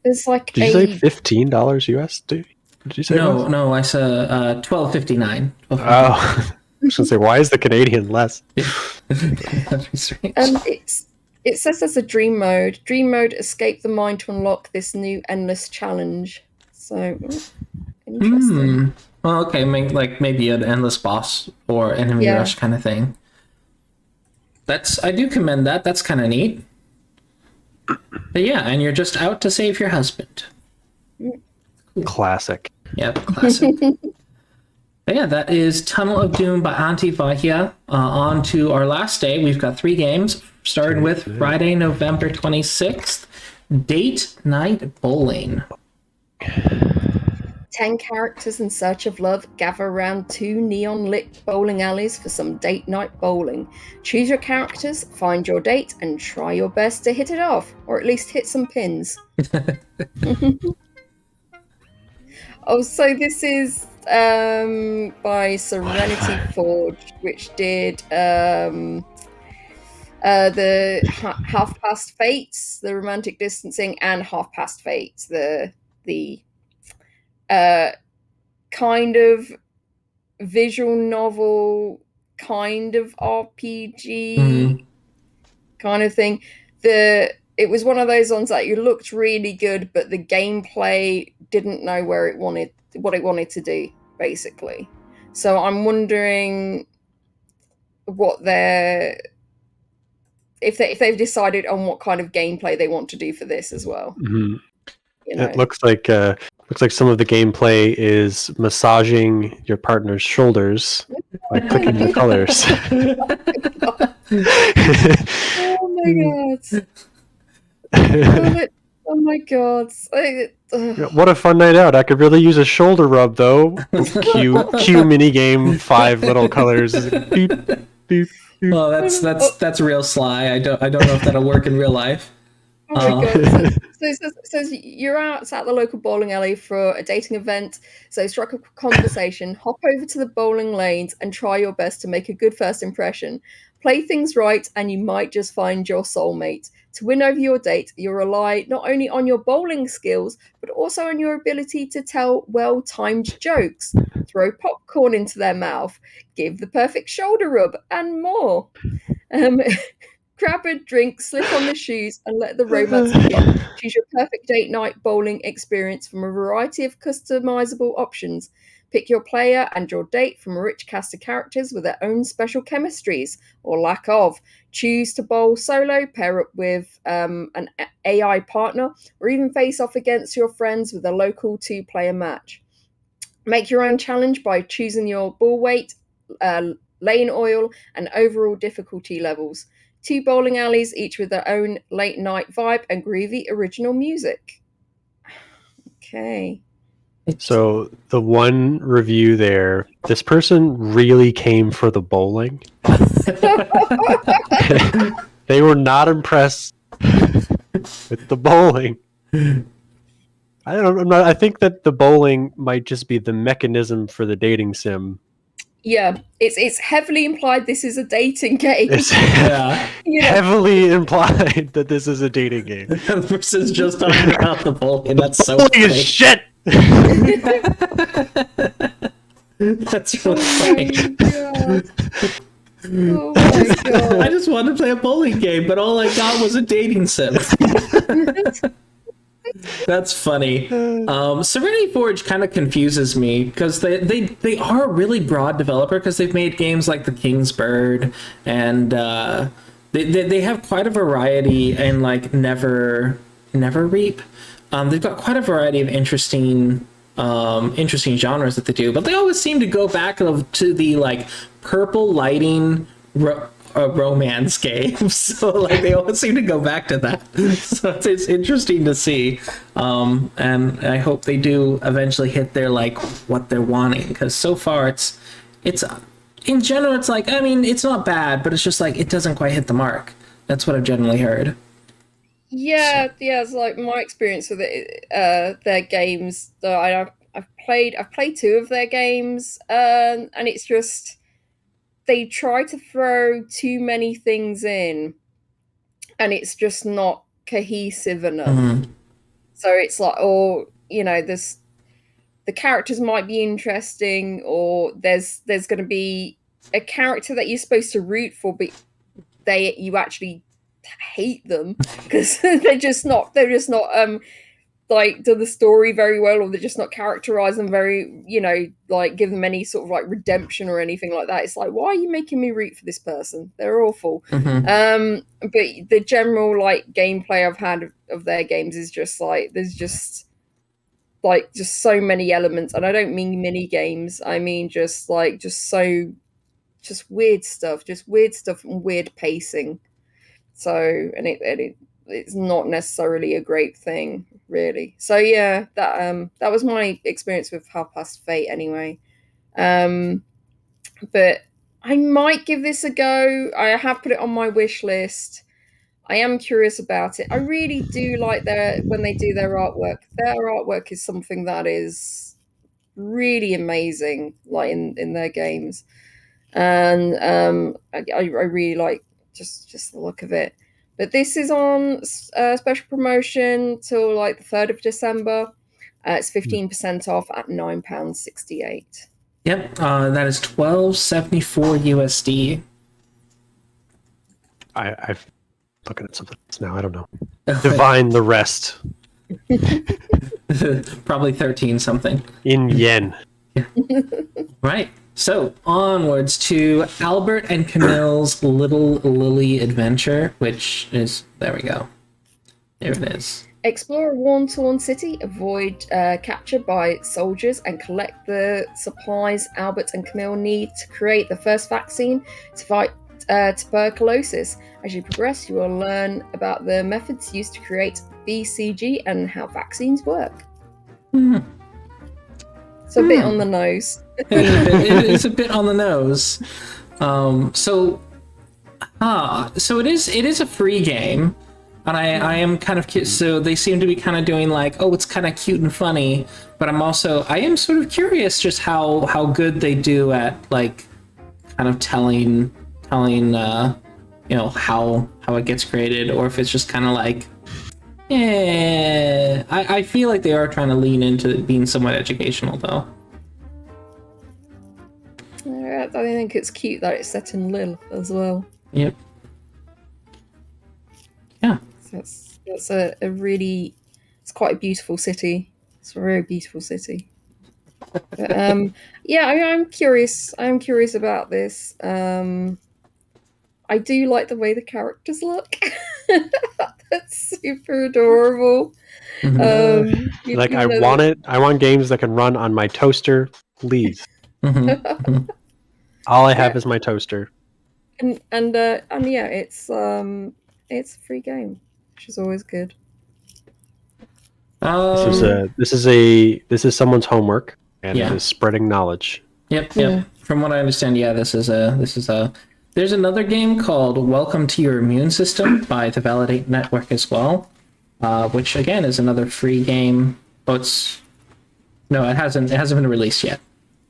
It's like Did you say $15 USD? Did you say No, I said $12.59. Oh, I was gonna say, why is the Canadian less? It says there's a dream mode. Dream mode, escape the mind to unlock this new endless challenge. So interesting. Well, okay, maybe an endless boss or enemy rush kind of thing. I do commend that. That's kind of neat. But yeah, and you're just out to save your husband. Cool. Classic. Yep, classic. But yeah, that is Tunnel of Doom by Antti, Vaihia. On to our last day. We've got 3 games, starting with Friday, November 26th, Date Night Bowling. 10 characters in search of love gather around 2 neon-lit bowling alleys for some date night bowling. Choose your characters, find your date, and try your best to hit it off, or at least hit some pins. Oh, so this is by Serenity Forge, which did the Half Past Fates, the Romantic Distancing, and Half Past Fates, the kind of visual novel, kind of RPG kind of thing. It was one of those ones that you looked really good, but the gameplay didn't know what it wanted to do, basically. So I'm wondering if they've decided on what kind of gameplay they want to do for this as well. Mm-hmm. It looks like some of the gameplay is massaging your partner's shoulders by clicking the colors. Oh my god! Oh my god! What a fun night out! I could really use a shoulder rub though. Q mini game, 5 little colors. Beep, beep, beep. Well, that's real sly. I don't know if that'll work in real life. Oh my god. So it says you're out at the local bowling alley for a dating event. So strike a conversation, hop over to the bowling lanes, and try your best to make a good first impression. Play things right, and you might just find your soulmate. To win over your date, you'll rely not only on your bowling skills, but also on your ability to tell well-timed jokes, throw popcorn into their mouth, give the perfect shoulder rub, and more. Grab a drink, slip on the shoes, and let the romance begin. Choose your perfect date night bowling experience from a variety of customizable options. Pick your player and your date from a rich cast of characters with their own special chemistries, or lack of. Choose to bowl solo, pair up with an AI partner, or even face off against your friends with a local 2-player match. Make your own challenge by choosing your ball weight, lane oil, and overall difficulty levels. 2 bowling alleys, each with their own late night vibe and groovy original music. Okay. So the one review there, this person really came for the bowling. They were not impressed with the bowling. I don't know. I think that the bowling might just be the mechanism for the dating sim. Yeah, it's heavily implied this is a dating game. It's Yeah. heavily implied that this is a dating game. The person's just talking about the bowling. That's so Bowling funny. is shit. That's really funny. Oh my god. I just wanted to play a bowling game, but all I got was a dating sim. That's funny. Serenity Forge kind of confuses me because they are a really broad developer because they've made games like The King's Bird and they have quite a variety and like Never Reap. They've got quite a variety of interesting genres that they do, but they always seem to go back to the like purple lighting romance games. So like they always seem to go back to that. So it's interesting to see, and I hope they do eventually hit their like what they're wanting, because so far it's in general it's like, I mean, it's not bad, but it's just like it doesn't quite hit the mark. That's what I've generally heard. Yeah, it's like my experience with it, their games. So I've played 2 of their games, and it's just they try to throw too many things in, and it's just not cohesive enough. Mm-hmm. So it's like, or the characters might be interesting, or there's going to be a character that you're supposed to root for, but you actually hate them because they're just not like do the story very well, or they're just not characterized them very, like give them any sort of like redemption or anything like that. It's like, why are you making me root for this person? They're awful. Mm-hmm. But the general like gameplay I've had of their games is just like there's just so many elements, and I don't mean mini games. I mean just weird stuff, and weird pacing. So, and it's not necessarily a great thing, really. So yeah, that was my experience with Half Past Fate anyway. But I might give this a go. I have put it on my wish list. I am curious about it. I really do like when they do their artwork. Their artwork is something that is really amazing, like in their games. And I really like just the look of it. But this is on special promotion till like the 3rd of December. It's 15% off at £9.68. Yep, that is $12.74 USD. I'm looking at something else now. I don't know. Divine the rest Probably 13 something. in yen. Yeah. Right. So onwards to Albert and Camille's Little Lillie Adventure, which is, there we go. There it is. Explore a worn-torn city, avoid capture by soldiers, and collect the supplies Albert and Camille need to create the first vaccine to fight tuberculosis. As you progress, you will learn about the methods used to create BCG and how vaccines work. It's a bit on the nose. It is a bit on the nose. So it is a free game, and I am kind of cute. So they seem to be kind of doing like, oh, it's kind of cute and funny, but I am sort of curious just how good they do at like kind of telling how it gets created, or if it's just kind of like, yeah. I feel like they are trying to lean into being somewhat educational though. I think it's cute that it's set in Lille as well. Yep. Yeah. So it's a really, it's quite a beautiful city. It's a very beautiful city. But, yeah, I'm curious. I'm curious about this. I do like the way the characters look. That's super adorable. Like I want it. I want games that can run on my toaster, please. All I have is my toaster. And yeah, it's a free game, which is always good. This is someone's homework, and Yeah. it is spreading knowledge. Yep. Yeah. From what I understand, yeah, this is a. There's another game called Welcome to Your Immune System by the Validate Network as well, which again is another free game. Oh, it hasn't been released yet.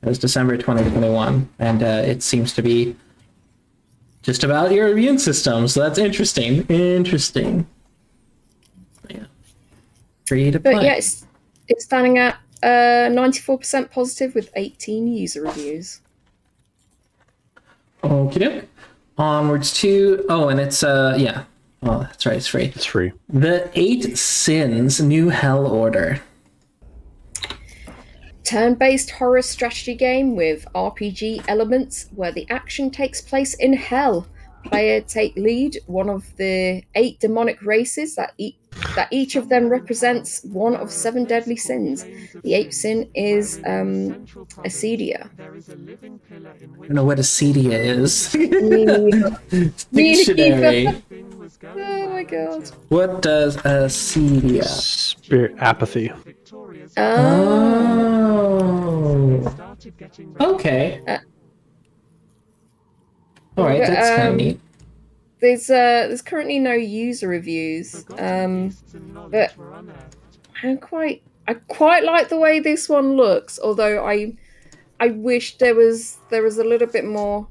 It was December 2021, and it seems to be just about your immune system. So that's interesting. Yeah. Free to play. But yeah, it's standing at 94% positive with 18 user reviews. Okay. Onwards to and it's yeah. Oh, that's right. It's free. It's free. The 8 Sins New Hell Order. Turn-based horror strategy game with RPG elements where the action takes place in hell. Player take lead one of the 8 demonic races that each of them represents one of 7 deadly sins. The 8th sin is acedia. I don't know what acedia is. Dictionary. Oh my god. What does acedia? Spirit apathy. Oh. Okay. All right, that's kind of neat. There's currently no user reviews, but I quite like the way this one looks. Although I wish there was a little bit more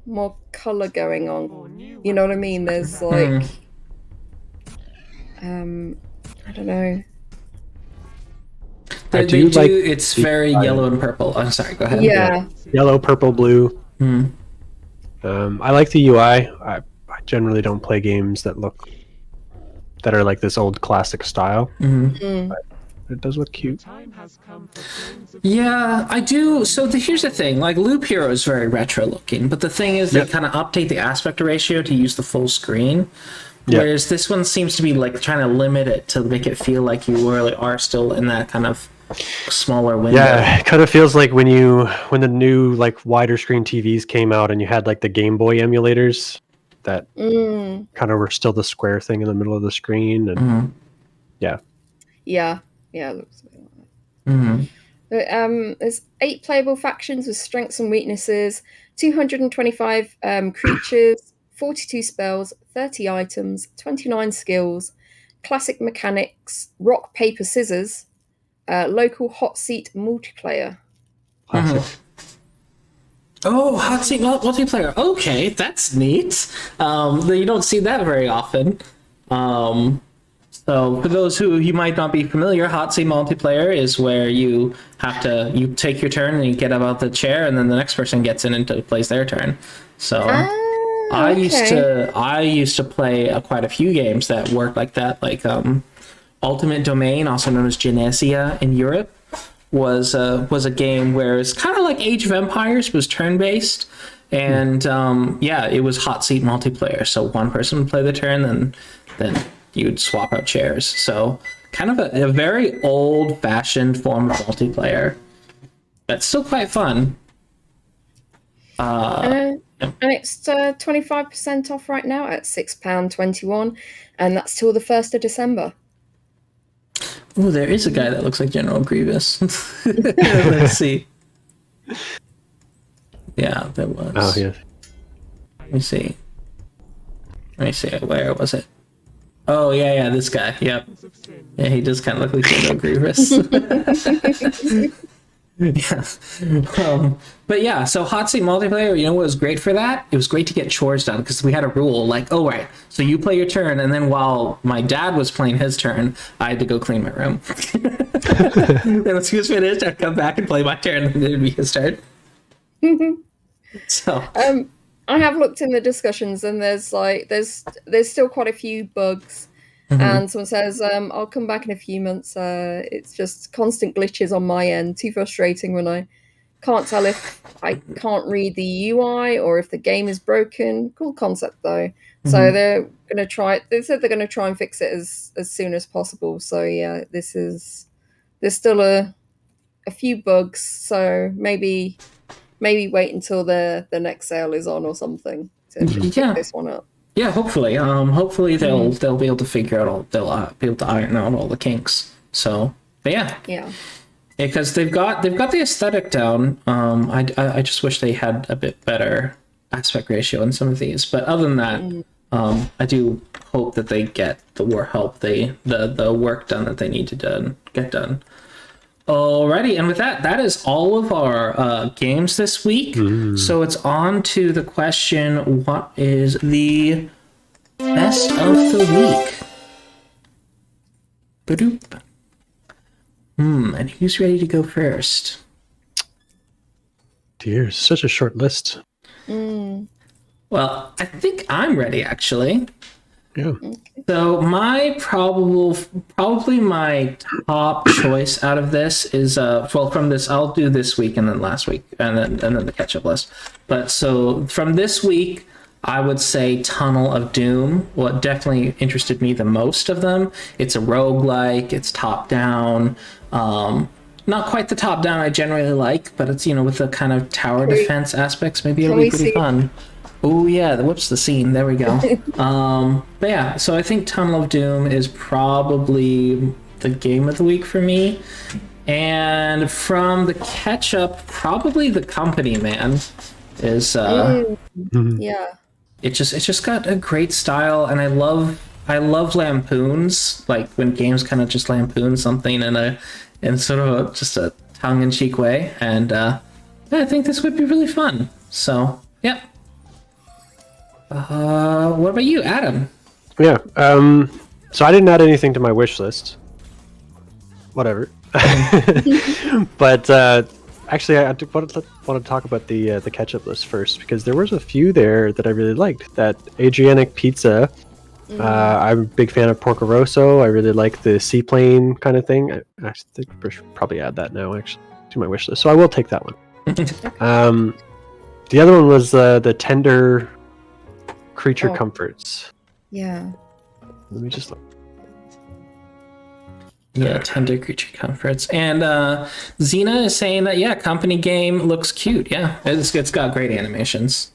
color going on. You know what I mean? There's like, I don't know. It's very yellow and purple. I'm sorry. Go ahead. Yeah. Yellow, purple, blue. I like the UI. I generally don't play games that are like this old classic style. But it does look cute. Yeah, I do. So here's the thing. Like Loop Hero is very retro looking, but the thing is they kind of update the aspect ratio to use the full screen. Whereas this one seems to be like trying to limit it to make it feel like you really are still in that kind of smaller window. Yeah, it kind of feels like when the new like wider screen TVs came out and you had like the Game Boy emulators that kind of were still the square thing in the middle of the screen, and yeah, it looks a bit like that. There's 8 playable factions with strengths and weaknesses, 225 creatures, 42 spells, 30 items, 29 skills, classic mechanics, rock, paper, scissors, local hot seat multiplayer. classic. Oh, hot seat multiplayer. Okay, that's neat. You don't see that very often. So for those who you might not be familiar, hot seat multiplayer is where you take your turn and you get out the chair, and then the next person gets in and plays their turn. So I used to play quite a few games that worked like that, like Ultimate Domain, also known as Genesia in Europe, was a game where it's kind of like Age of Empires, was turn-based, and it was hot seat multiplayer. So one person would play the turn, then you'd swap out chairs. So kind of a very old-fashioned form of multiplayer. That's still quite fun. And it's 25% off right now at £6.21, and that's till the 1st of December. Oh, there is a guy that looks like General Grievous. Let's see. Yeah, there was. Oh, yeah. Let me see. Where was it? Oh, yeah, this guy. Yep. Yeah, he does kind of look like General Grievous. Yeah. But yeah, so hot seat multiplayer, you know what was great for that? It was great to get chores done, because we had a rule like, oh right, so you play your turn, and then while my dad was playing his turn, I had to go clean my room. Then once he was finished, I'd come back and play my turn, and then it'd be his turn. So I have looked in the discussions, and there's still quite a few bugs. And someone says, I'll come back in a few months. It's just constant glitches on my end. Too frustrating when I Can't tell if I can't read the UI or if the game is broken. Cool concept though. So they're gonna try. They said they're gonna try and fix it as soon as possible. So yeah, there's still a few bugs. So maybe wait until the next sale is on or something to pick this one up. Yeah, hopefully. Hopefully they'll be able to figure out all. They'll be able to iron out all the kinks. So, but yeah. Because they've got the aesthetic down. I just wish they had a bit better aspect ratio in some of these. But other than that, I do hope that they get the work done that they need to get done. Alrighty, and with that is all of our games this week. So it's on to the question: what is the best of the week? Badoop. And who's ready to go first? Dear, such a short list. Well, I think I'm ready, actually. Yeah. So my probably my top choice out of this is from this, I'll do this week and then last week and then the catch-up list. But so from this week, I would say Tunnel of Doom. What definitely interested me the most of them. It's a roguelike, it's top-down. Not quite the top-down I generally like, but it's, with the kind of tower defense aspects, maybe it'll be pretty fun. Oh yeah, whoops, the scene. There we go. But yeah, so I think Tunnel of Doom is probably the game of the week for me. And from the catch-up, probably The Company, man, is yeah. It just got a great style, and I love lampoons, like when games kind of just lampoon something in sort of just a tongue-in-cheek way, and I think this would be really fun. So yeah. What about you, Adam? Yeah. So I didn't add anything to my wish list. Whatever. But actually, I want to talk about the catch-up list first, because there was a few there that I really liked. That Adriatic Pizza. I'm a big fan of Porco Rosso. I really like the seaplane kind of thing. I think I should probably add that now, actually, to my wish list. So I will take that one. The other one was the Tender Creature Comforts. Yeah. Let me just look. Yeah, Tender Creature Comforts. And Xena is saying that, yeah, company game looks cute. Yeah, it's got great animations.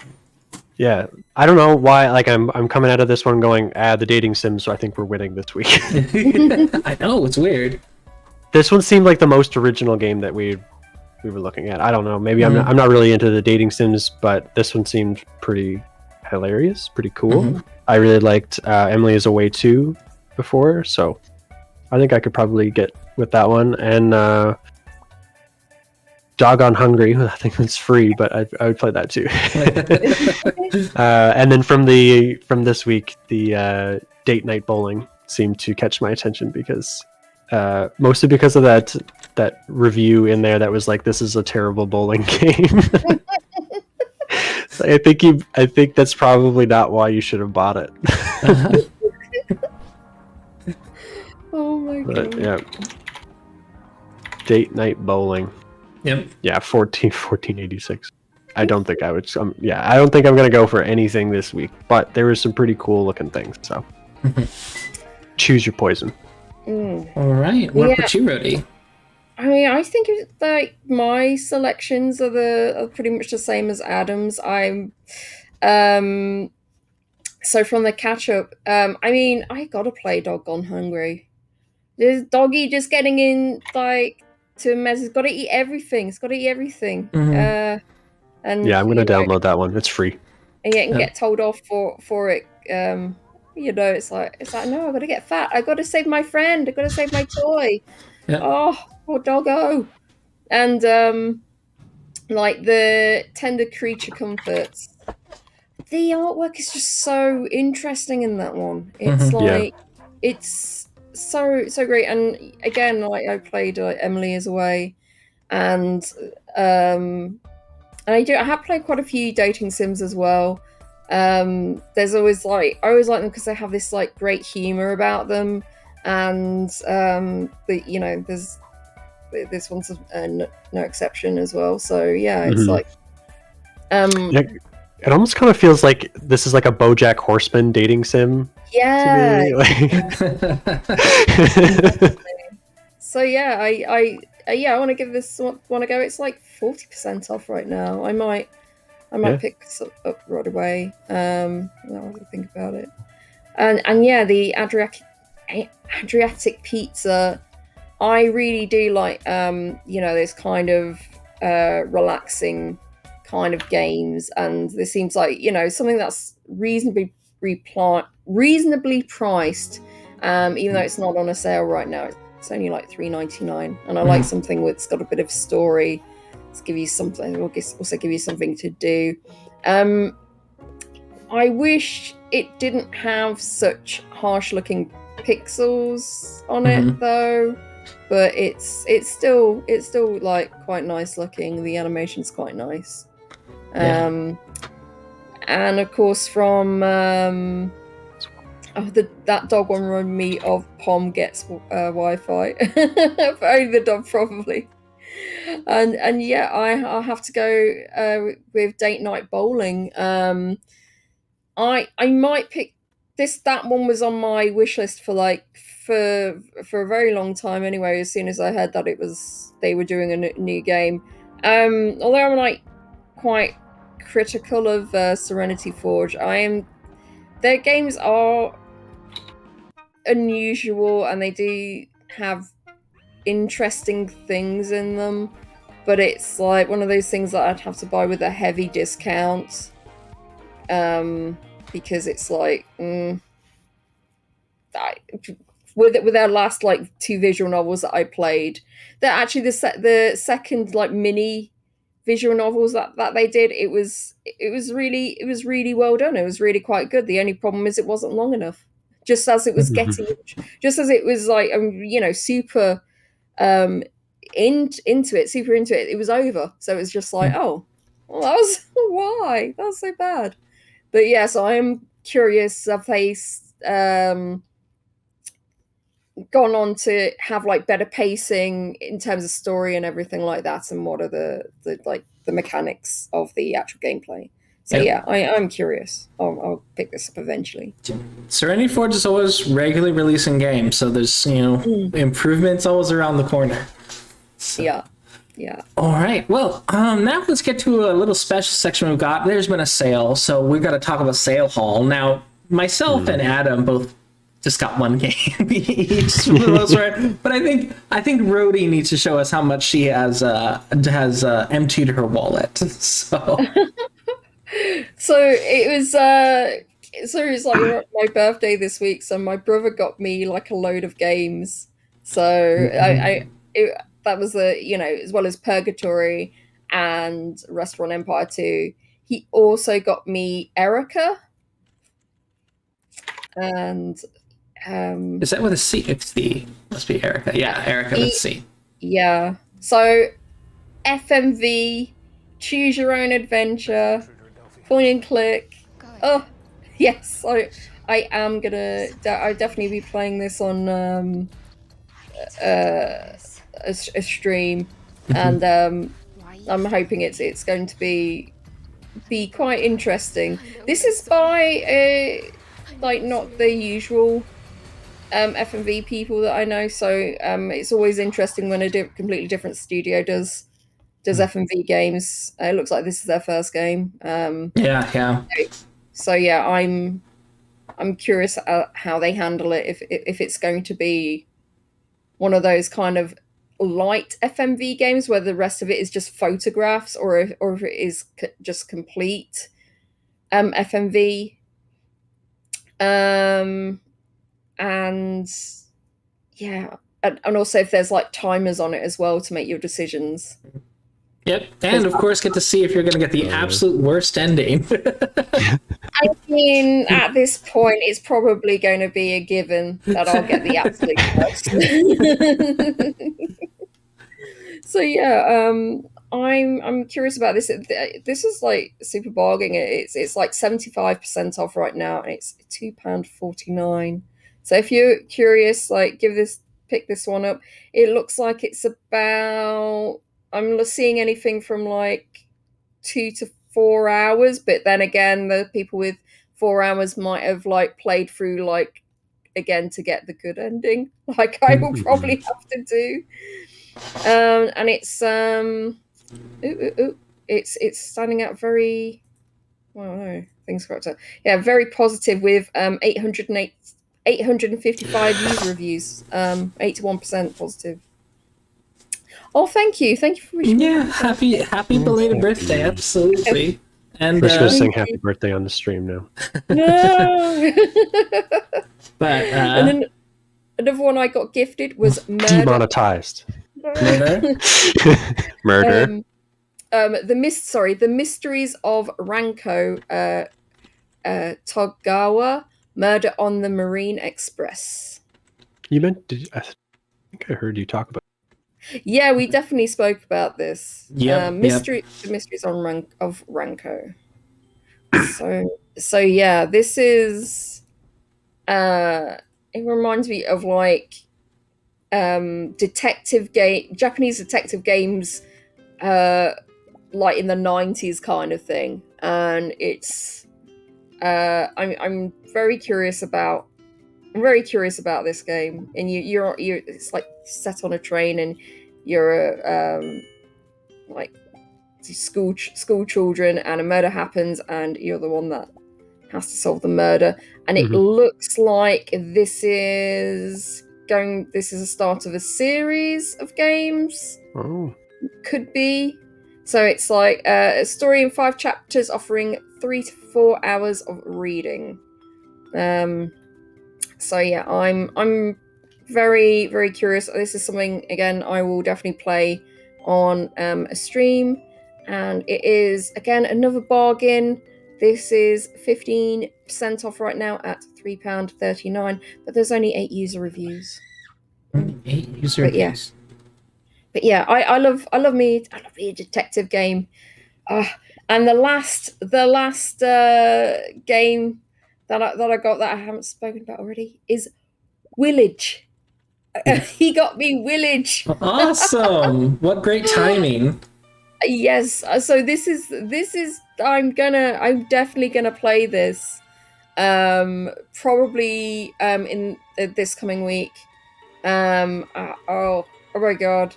Yeah, I don't know why. Like, I'm coming out of this one going, the dating sim. So I think we're winning this week. I know, it's weird. This one seemed like the most original game that we were looking at. I don't know. Maybe I'm not really into the dating sims, but this one seemed pretty hilarious, pretty cool. I really liked Emily is Away too before, so I think I could probably get with that one. And Doggone Hungry, I think it's free, but I would play that too. And then from this week, the Date Night Bowling seemed to catch my attention because mostly because of that review in there that was like, this is a terrible bowling game. So I think that's probably not why you should have bought it. Oh my god. Yeah. Date Night Bowling. Yep. Yeah, 1486. I don't think I would. I don't think I'm gonna go for anything this week. But there was some pretty cool looking things. So choose your poison. All right. What about you, Rody? I mean, I think like my selections are pretty much the same as Adam's. I'm so from the catch up, I mean, I gotta play Doggone Hungry. There's Doggy just getting in like to a mess. It's gotta eat everything. It's gotta eat everything. And yeah, I'm gonna download that one. It's free. And yet get told off for it. It's like no, I gotta get fat. I gotta save my friend. I gotta save my toy. Oh, poor doggo. And like the Tender Creature Comforts. The artwork is just so interesting in that one. It's like it's so great. And again, like I played Emily is Away, and I have played quite a few dating sims as well. There's always I always like them because they have this like great humor about them, and there's this one's no exception as well. So yeah, it's like yeah, it almost kind of feels like this is like a BoJack Horseman dating sim. yeah. So yeah, I want to give this one a go. It's like 40% off right now. I might pick this up right away. Now I think about it. And yeah, the Adriatic Pizza, I really do like this kind of relaxing kind of games, and this seems like something that's reasonably priced, even though it's not on a sale right now. It's only like $3.99, and I like something that's got a bit of story to give you something, or also give you something to do. I wish it didn't have such harsh looking pixels on it though, but it's still like quite nice looking. The animation's quite nice. And of course from that dog one reminded me of Pom Gets Wi-Fi. Only the dog probably. And yeah, I'll have to go with Date Night Bowling. I might pick this. That one was on my wish list for a very long time anyway. As soon as I heard that they were doing a new game, although I'm like quite critical of Serenity Forge, their games are unusual and they do have interesting things in them, but it's like one of those things that I'd have to buy with a heavy discount. Because it's like with their last like 2 visual novels that I played, they're actually the second like mini visual novels that they did. It was really well done. It was really quite good. The only problem is it wasn't long enough. Just as it was like super into it, it was over. So it was just like, oh, well, that was why that was so bad. But yes, I am curious. Have they gone on to have like better pacing in terms of story and everything like that, and what are the mechanics of the actual gameplay? So yeah, I'm curious. I'll pick this up eventually. Serenity Forge is always regularly releasing games, so there's improvements always around the corner. So. Yeah. All right. Well, now let's get to a little special section we've got. There's been a sale, so we've got to talk about sale haul. Now, myself and Adam both just got one game each for the most part, but I think Rhodey needs to show us how much she has emptied her wallet. So it was like my birthday this week, so my brother got me like a load of games. So that was as well as Purgatory and Restaurant Empire 2. He also got me Erica. And is that with a C? It's the must be Erica. Yeah, Erica with C. Yeah. So FMV, Choose Your Own Adventure, Point and Click. Oh yes, I am gonna. I'll definitely be playing this on a stream, and I'm hoping it's going to be quite interesting. This is by not the usual FMV people that I know, so it's always interesting when a completely different studio does FMV games. It looks like this is their first game. Yeah. So yeah, I'm curious how they handle it. If it's going to be one of those kind of light FMV games where the rest of it is just photographs, or if it is just complete FMV. And yeah, and also if there's like timers on it as well to make your decisions. Yep, and of course get to see if you're going to get the absolute worst ending. I mean, at this point, it's probably going to be a given that I'll get the absolute worst. So yeah, I'm curious about this. This is like super bargaining. It's like 75% off right now, and it's £2.49. So if you're curious, like give this pick this one up. It looks like it's about, I'm seeing anything from like 2 to 4 hours, but then again, the people with 4 hours might have like played through like again to get the good ending, like I will probably have to do. And it's it's standing out very well. No, things got to very positive with 855 user reviews, 81% positive. Oh, thank you for wishing me happy belated birthday, absolutely. And we're just gonna sing happy birthday on the stream now. No. But and then another one I got gifted was Murder. Demonetized. Murder. The Mysteries of Ranco, Togawa, Murder on the Marine Express. You meant? I think I heard you talk about. Yeah, we definitely spoke about this. The Mysteries of Ranco. So yeah, this is. It reminds me of like Japanese detective games, like in the 90s kind of thing, and it's. I'm very curious about. I'm very curious about this game, and you're it's like set on a train, and you're like school children, and a murder happens, and you're the one that has to solve the murder. And it looks like this is a start of a series of games. Oh, could be. So it's like a story in 5 chapters, offering 3 to 4 hours of reading. So yeah, I'm very, very curious. This is something, again, I will definitely play on a stream, and it is again another bargain. This is 15% off right now at £3.39, but there's only 8 user reviews. 8 user reviews. But yeah, I love me a detective game. And the last game that I got that I haven't spoken about already is Village. He got me Village. Awesome! What great timing. Yes. So this is I'm definitely gonna play this. Probably in this coming week. Oh my god!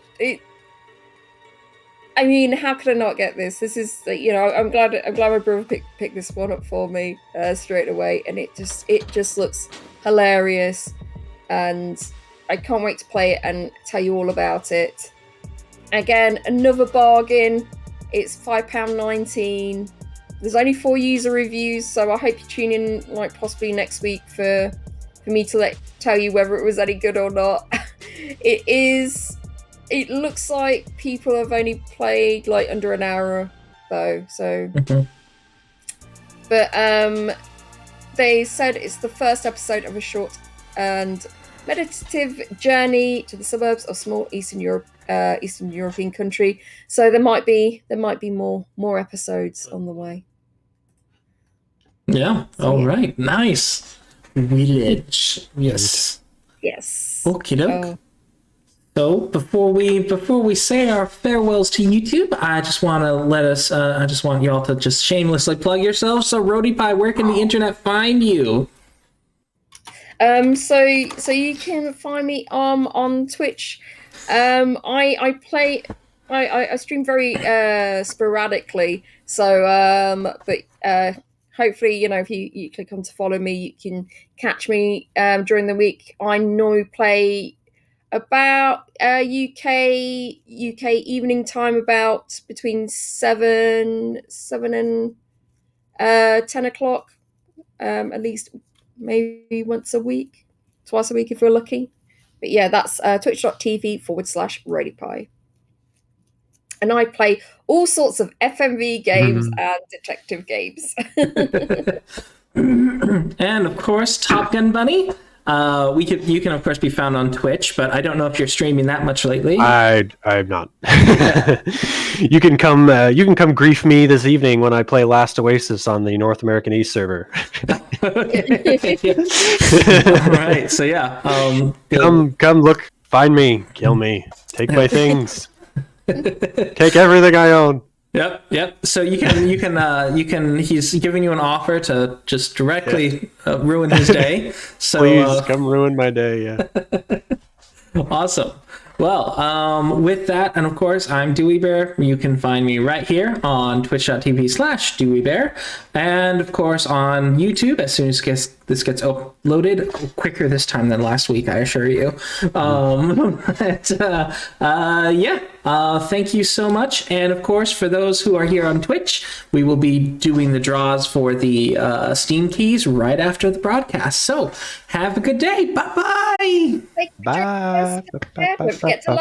I mean, how could I not get this? This is, I'm glad my brother picked this one up for me straight away, and it just looks hilarious, and I can't wait to play it and tell you all about it. Again, another bargain. It's £5.19. There's only 4 user reviews, so I hope you tune in, like possibly next week for me to tell you whether it was any good or not. It looks like people have only played like under an hour though, so. But they said it's the first episode of a short and meditative journey to the suburbs of small Eastern European country. So there might be more episodes on the way. Yeah. So, all right. Nice. Village. Yes. Yes. Okie doke. So before we say our farewells to YouTube, I just want y'all to just shamelessly plug yourselves. So Roadie Pie, where can the internet find you? So you can find me on Twitch. I stream very sporadically. So but hopefully, if you click on to follow me, you can catch me during the week. I normally play about UK evening time, about between 7 and 10 o'clock, at least maybe once a week, twice a week if we're lucky. But yeah, that's twitch.tv/RoadiePie. And I play all sorts of FMV games and detective games. And of course, TopGunBunny. You can of course be found on Twitch, but I don't know if you're streaming that much lately. I'm not. You can come grief me this evening when I play Last Oasis on the North American East server. All right, so yeah, come look Find me, kill me, take my things, take everything I own. Yep. So you can. He's giving you an offer to just directly ruin his day. So Please come ruin my day. Yeah. Awesome. Well, with that, and of course, I'm Dewey Bear. You can find me right here on twitch.tv/Dewey Bear, and of course on YouTube as soon as this gets uploaded. Quicker this time than last week, I assure you. Thank you so much. And of course, for those who are here on Twitch, we will be doing the draws for the Steam keys right after the broadcast. So have a good day. Bye-bye. Bye. Don't forget to like